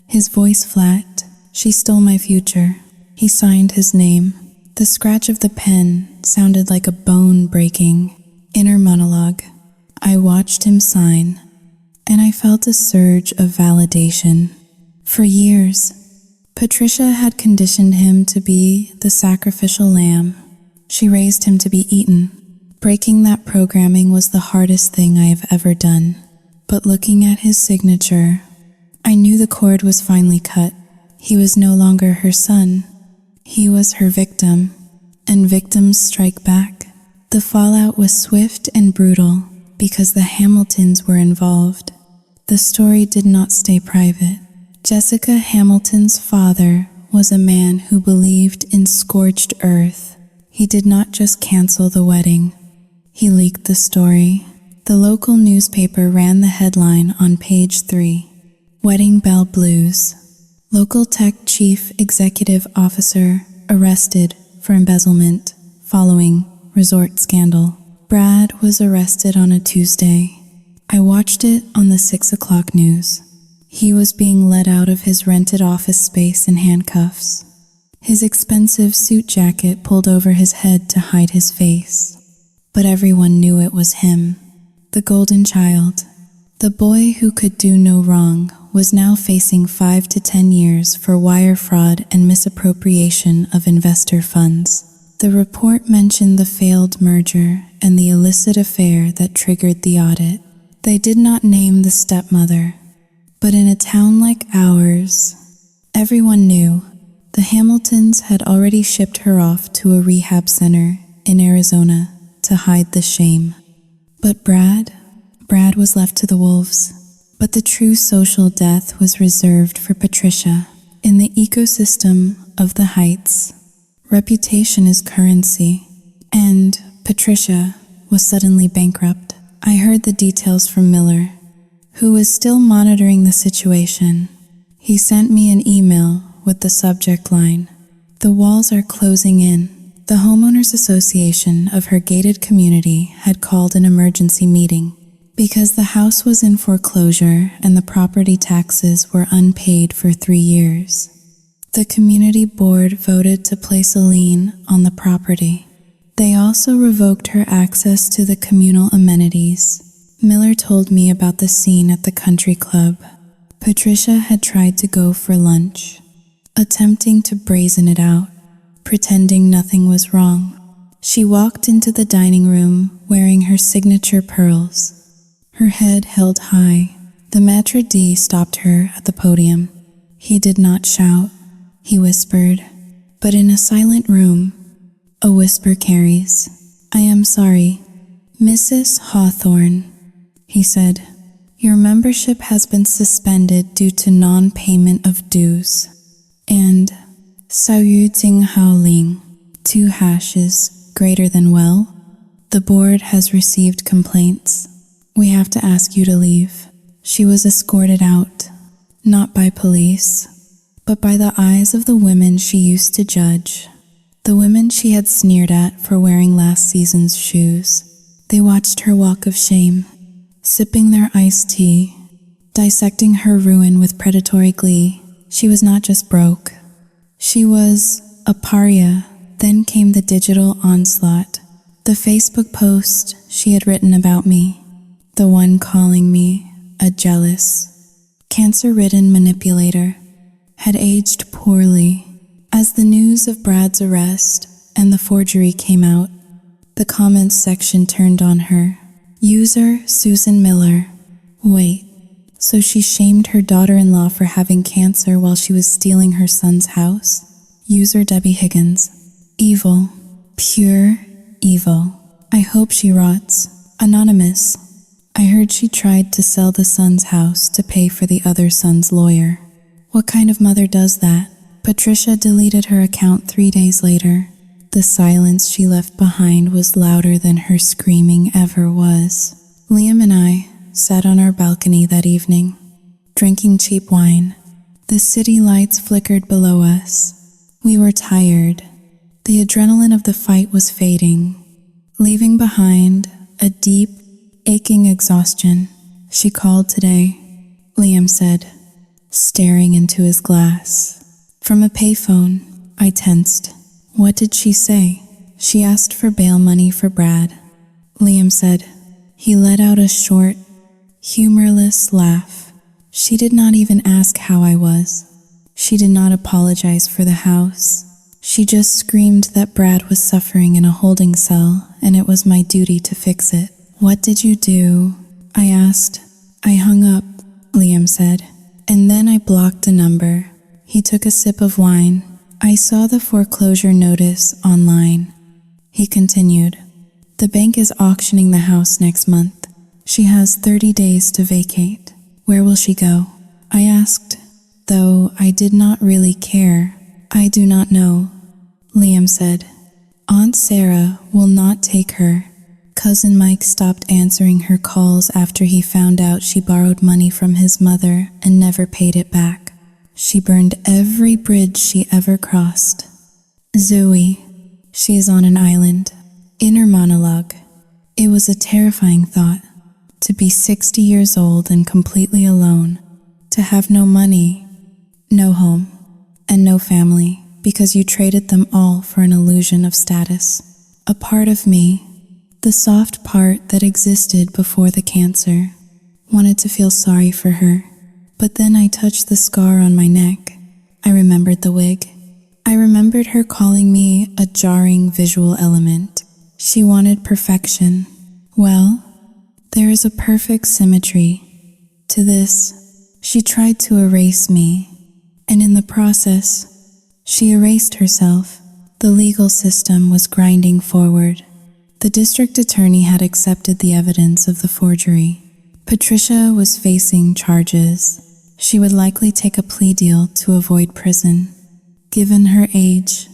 his voice flat. "She stole my future." He signed his name. The scratch of the pen sounded like a bone breaking. Inner monologue. I watched him sign, and I felt a surge of validation. For years, Patricia had conditioned him to be the sacrificial lamb. She raised him to be eaten. Breaking that programming was the hardest thing I have ever done. But looking at his signature, I knew the cord was finally cut. He was no longer her son. He was her victim, and victims strike back. The fallout was swift and brutal because the Hamiltons were involved. The story did not stay private. Jessica Hamilton's father was a man who believed in scorched earth. He did not just cancel the wedding. He leaked the story. The local newspaper ran the headline on page 3. Wedding Bell Blues. Local tech chief executive officer arrested for embezzlement following resort scandal. Brad was arrested on a Tuesday. I watched it on the 6 o'clock news. He was being led out of his rented office space in handcuffs. His expensive suit jacket pulled over his head to hide his face. But everyone knew it was him. The golden child. The boy who could do no wrong was now facing 5 to 10 years for wire fraud and misappropriation of investor funds. The report mentioned the failed merger and the illicit affair that triggered the audit. They did not name the stepmother, but in a town like ours, everyone knew. The Hamiltons had already shipped her off to a rehab center in Arizona to hide the shame. But Brad was left to the wolves. But the true social death was reserved for Patricia. In the ecosystem of the Heights, reputation is currency, and Patricia was suddenly bankrupt. I heard the details from Miller, who was still monitoring the situation. He sent me an email with the subject line, "The walls are closing in." The homeowners association of her gated community had called an emergency meeting because the house was in foreclosure and the property taxes were unpaid for 3 years. The community board voted to place a lien on the property. They also revoked her access to the communal amenities. Miller told me about the scene at the country club. Patricia had tried to go for lunch, attempting to brazen it out, pretending nothing was wrong. She walked into the dining room wearing her signature pearls, her head held high. The maitre d' stopped her at the podium. He did not shout, he whispered. But in a silent room, a whisper carries. "I am sorry, Mrs. Hawthorne," he said. "Your membership has been suspended due to non-payment of dues." And Sao Yu Ting Hao Ling, 2 hashes greater than well. The board has received complaints. We have to ask you to leave. She was escorted out, not by police, but by the eyes of the women she used to judge. The women she had sneered at for wearing last season's shoes. They watched her walk of shame, sipping their iced tea, dissecting her ruin with predatory glee. She was not just broke. She was a pariah. Then came the digital onslaught. The Facebook post she had written about me. The one calling me a jealous, cancer-ridden manipulator had aged poorly. As the news of Brad's arrest and the forgery came out, the comments section turned on her. User Susan Miller. Wait, so she shamed her daughter-in-law for having cancer while she was stealing her son's house? User Debbie Higgins. Evil. Pure evil. I hope she rots. Anonymous. I heard she tried to sell the son's house to pay for the other son's lawyer. What kind of mother does that? Patricia deleted her account 3 days later. The silence she left behind was louder than her screaming ever was. Liam and I sat on our balcony that evening, drinking cheap wine. The city lights flickered below us. We were tired. The adrenaline of the fight was fading, leaving behind a deep, aching exhaustion. She called today, Liam said, staring into his glass. From a payphone, I tensed. What did she say? She asked for bail money for Brad. Liam said. He let out a short, humorless laugh. She did not even ask how I was. She did not apologize for the house. She just screamed that Brad was suffering in a holding cell and it was my duty to fix it. What did you do? I asked. I hung up, Liam said, and then I blocked the number. He took a sip of wine. I saw the foreclosure notice online. He continued. The bank is auctioning the house next month. She has 30 days to vacate. Where will she go? I asked, though I did not really care. I do not know, Liam said. Aunt Sarah will not take her. Cousin Mike stopped answering her calls after he found out she borrowed money from his mother and never paid it back. She burned every bridge she ever crossed. Zoe, she is on an island. Inner monologue. It was a terrifying thought. To be 60 years old and completely alone. To have no money, no home, and no family because you traded them all for an illusion of status. A part of me, the soft part that existed before the cancer, wanted to feel sorry for her. But then I touched the scar on my neck. I remembered the wig. I remembered her calling me a jarring visual element. She wanted perfection. Well, there is a perfect symmetry to this. She tried to erase me, and in the process, she erased herself. The legal system was grinding forward. The district attorney had accepted the evidence of the forgery. Patricia was facing charges. She would likely take a plea deal to avoid prison, given her age,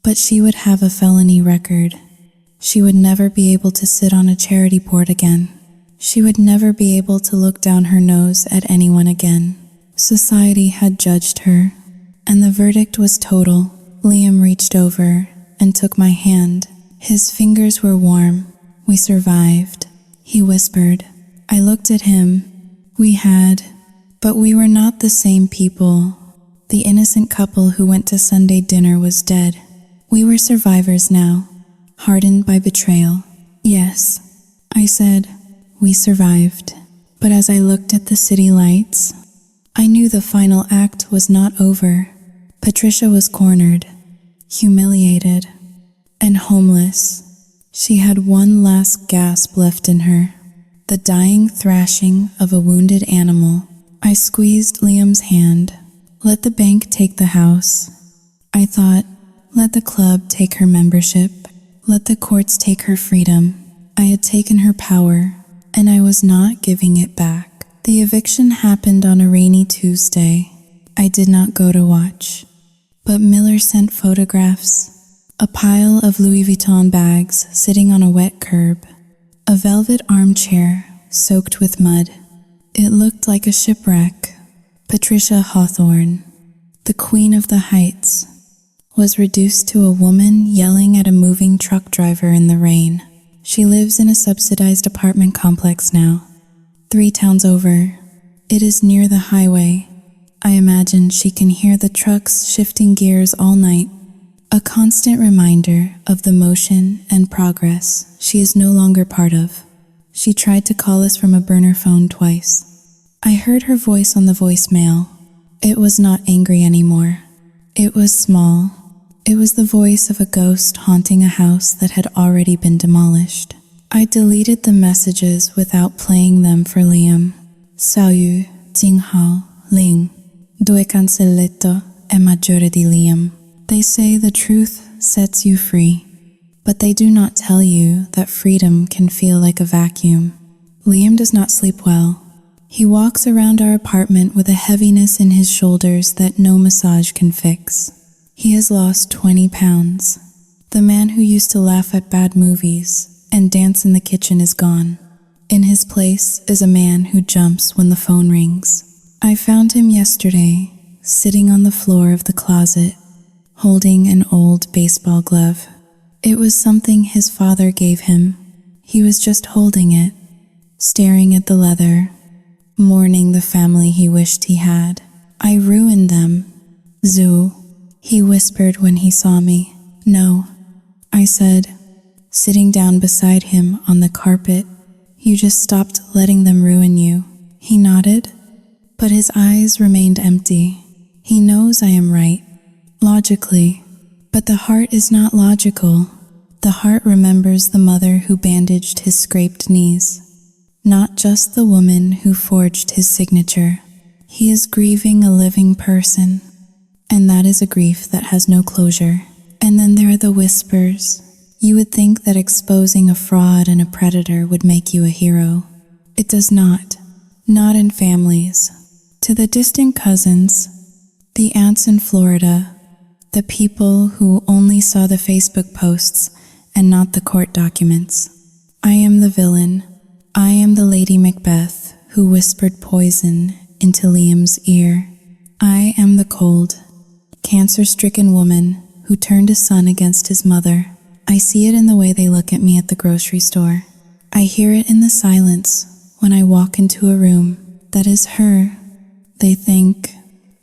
but she would have a felony record. She would never be able to sit on a charity board again. She would never be able to look down her nose at anyone again. Society had judged her, and the verdict was total. Liam reached over and took my hand. His fingers were warm. We survived, he whispered. I looked at him. We had, but we were not the same people. The innocent couple who went to Sunday dinner was dead. We were survivors now, hardened by betrayal. Yes, I said, we survived. But as I looked at the city lights, I knew the final act was not over. Patricia was cornered, humiliated, and homeless. She had one last gasp left in her, the dying thrashing of a wounded animal. I squeezed Liam's hand. Let the bank take the house. I thought, let the club take her membership. Let the courts take her freedom. I had taken her power, and I was not giving it back. The eviction happened on a rainy Tuesday. I did not go to watch, but Miller sent photographs. A pile of Louis Vuitton bags sitting on a wet curb. A velvet armchair soaked with mud. It looked like a shipwreck. Patricia Hawthorne, the queen of the heights, was reduced to a woman yelling at a moving truck driver in the rain. She lives in a subsidized apartment complex now, 3 towns over. It is near the highway. I imagine she can hear the trucks shifting gears all night. A constant reminder of the motion and progress she is no longer part of. She tried to call us from a burner phone twice. I heard her voice on the voicemail. It was not angry anymore. It was small. It was the voice of a ghost haunting a house that had already been demolished. I deleted the messages without playing them for Liam. Salut, Jing Hao, Ling. Due cancelletto e maggiore di Liam. They say the truth sets you free, but they do not tell you that freedom can feel like a vacuum. Liam does not sleep well. He walks around our apartment with a heaviness in his shoulders that no massage can fix. He has lost 20 pounds. The man who used to laugh at bad movies and dance in the kitchen is gone. In his place is a man who jumps when the phone rings. I found him yesterday, sitting on the floor of the closet, holding an old baseball glove. It was something his father gave him. He was just holding it, staring at the leather, mourning the family he wished he had. I ruined them. Zoo, he whispered when he saw me. No, I said, sitting down beside him on the carpet. You just stopped letting them ruin you. He nodded, but his eyes remained empty. He knows I am right, logically, but the heart is not logical. The heart remembers the mother who bandaged his scraped knees, not just the woman who forged his signature. He is grieving a living person, and that is a grief that has no closure. And then there are the whispers. You would think that exposing a fraud and a predator would make you a hero. It does not in families. To the distant cousins, the aunts in Florida, the people who only saw the Facebook posts and not the court documents. I am the villain. I am the Lady Macbeth who whispered poison into Liam's ear. I am the cold, cancer-stricken woman who turned a son against his mother. I see it in the way they look at me at the grocery store. I hear it in the silence when I walk into a room. That is her, they think,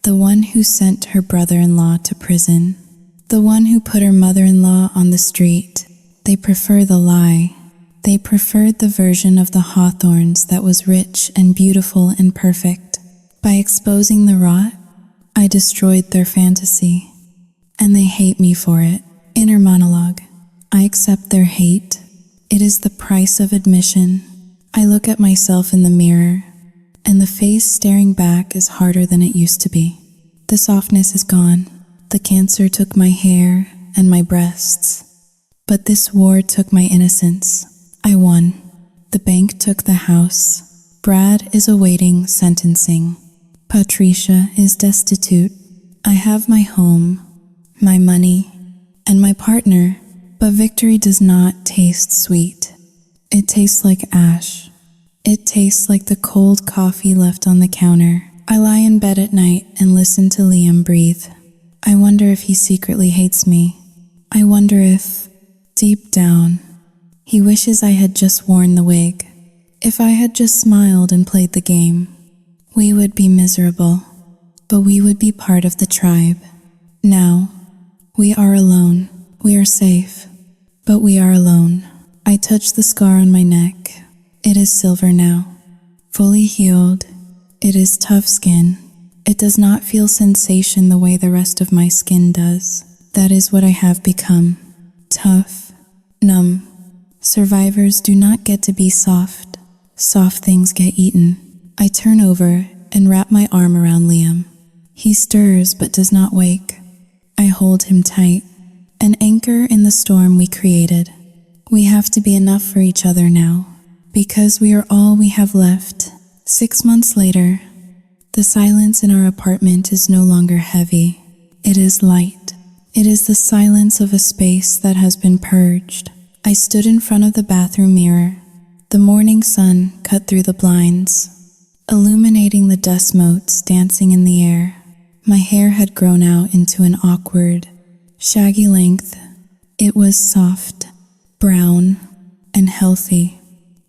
the one who sent her brother-in-law to prison, the one who put her mother-in-law on the street. They prefer the lie. They preferred the version of the Hawthorns that was rich and beautiful and perfect. By exposing the rot, I destroyed their fantasy, and they hate me for it. Inner monologue. I accept their hate. It is the price of admission. I look at myself in the mirror, and the face staring back is harder than it used to be. The softness is gone. The cancer took my hair and my breasts, but this war took my innocence. I won. The bank took the house. Brad is awaiting sentencing. Patricia is destitute. I have my home, my money, and my partner, but victory does not taste sweet. It tastes like ash. It tastes like the cold coffee left on the counter. I lie in bed at night and listen to Liam breathe. I wonder if he secretly hates me. I wonder if, deep down, he wishes I had just worn the wig. If I had just smiled and played the game, we would be miserable, but we would be part of the tribe. Now, we are alone. We are safe, but we are alone. I touch the scar on my neck. It is silver now, fully healed. It is tough skin. It does not feel sensation the way the rest of my skin does. That is what I have become. Tough, numb. Survivors do not get to be soft. Soft things get eaten. I turn over and wrap my arm around Liam. He stirs but does not wake. I hold him tight, an anchor in the storm we created. We have to be enough for each other now, because we are all we have left. 6 months later, the silence in our apartment is no longer heavy. It is light. It is the silence of a space that has been purged. I stood in front of the bathroom mirror. The morning sun cut through the blinds, illuminating the dust motes dancing in the air. My hair had grown out into an awkward, shaggy length. It was soft, brown, and healthy.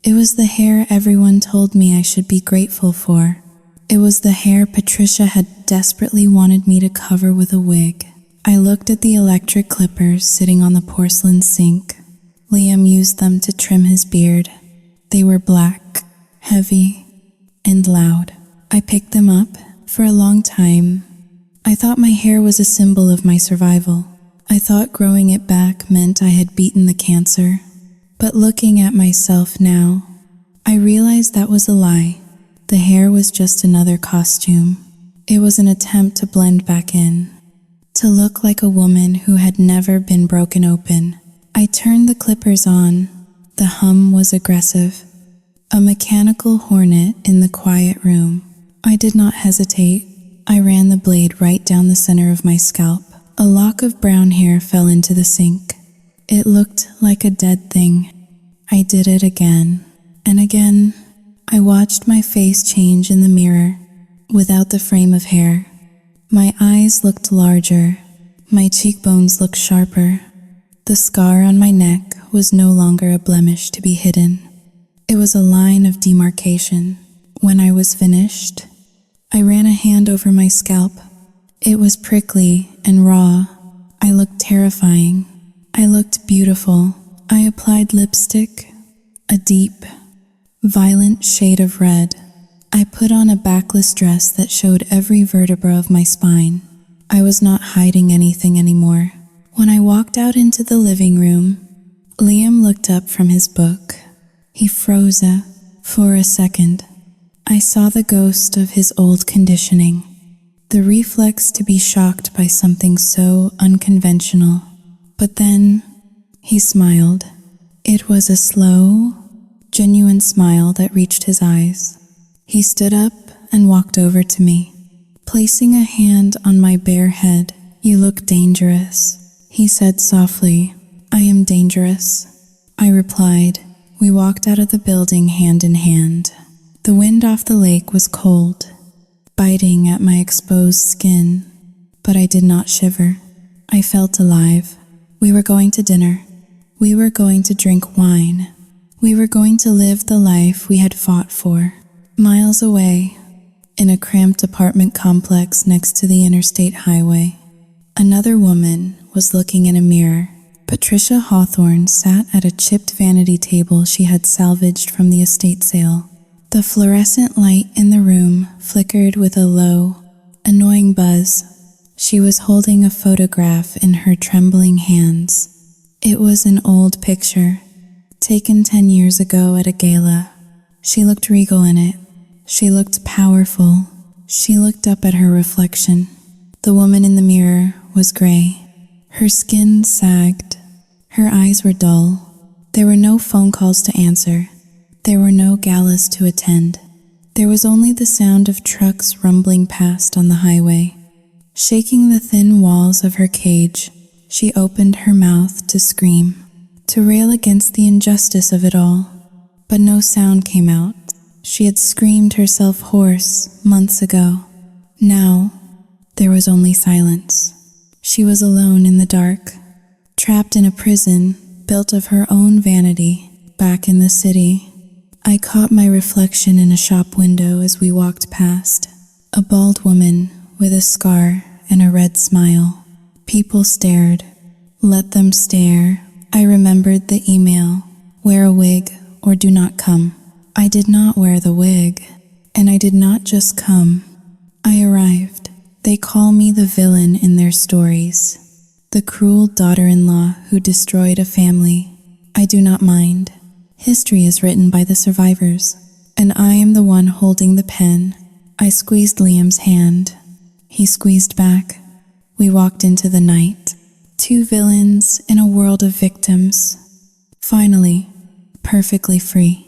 It was the hair everyone told me I should be grateful for. It was the hair Patricia had desperately wanted me to cover with a wig. I looked at the electric clippers sitting on the porcelain sink. Liam used them to trim his beard. They were black, heavy, and loud. I picked them up. For a long time, I thought my hair was a symbol of my survival. I thought growing it back meant I had beaten the cancer. But looking at myself now, I realized that was a lie. The hair was just another costume. It was an attempt to blend back in, to look like a woman who had never been broken open. I turned the clippers on. The hum was aggressive, a mechanical hornet in the quiet room. I did not hesitate. I ran the blade right down the center of my scalp. A lock of brown hair fell into the sink. It looked like a dead thing. I did it again and again. I watched my face change in the mirror without the frame of hair. My eyes looked larger. My cheekbones looked sharper. The scar on my neck was no longer a blemish to be hidden. It was a line of demarcation. When I was finished, I ran a hand over my scalp. It was prickly and raw. I looked terrifying. I looked beautiful. I applied lipstick, a deep, violent shade of red. I put on a backless dress that showed every vertebra of my spine. I was not hiding anything anymore. When I walked out into the living room, Liam looked up from his book. He froze for a second. I saw the ghost of his old conditioning, the reflex to be shocked by something so unconventional. But then he smiled. It was a slow, genuine smile that reached his eyes. He stood up and walked over to me, placing a hand on my bare head. "You look dangerous," he said softly. "I am dangerous," I replied. We walked out of the building hand in hand. The wind off the lake was cold, biting at my exposed skin, but I did not shiver. I felt alive. We were going to dinner. We were going to drink wine. We were going to live the life we had fought for. Miles away, in a cramped apartment complex next to the interstate highway, another woman was looking in a mirror. Patricia Hawthorne sat at a chipped vanity table she had salvaged from the estate sale. The fluorescent light in the room flickered with a low, annoying buzz. She was holding a photograph in her trembling hands. It was an old picture, taken 10 years ago at a gala. She looked regal in it. She looked powerful. She looked up at her reflection. The woman in the mirror was gray. Her skin sagged. Her eyes were dull. There were no phone calls to answer. There were no galas to attend. There was only the sound of trucks rumbling past on the highway. Shaking the thin walls of her cage, she opened her mouth to scream, to rail against the injustice of it all. But no sound came out. She had screamed herself hoarse months ago. Now, there was only silence. She was alone in the dark, trapped in a prison built of her own vanity, back in the city. I caught my reflection in a shop window as we walked past. A bald woman with a scar and a red smile. People stared. Let them stare. I remembered the email, "Wear a wig or do not come." I did not wear the wig, and I did not just come. I arrived. They call me the villain in their stories, the cruel daughter-in-law who destroyed a family. I do not mind. History is written by the survivors, and I am the one holding the pen. I squeezed Liam's hand. He squeezed back. We walked into the night. Two villains in a world of victims. Finally, perfectly free.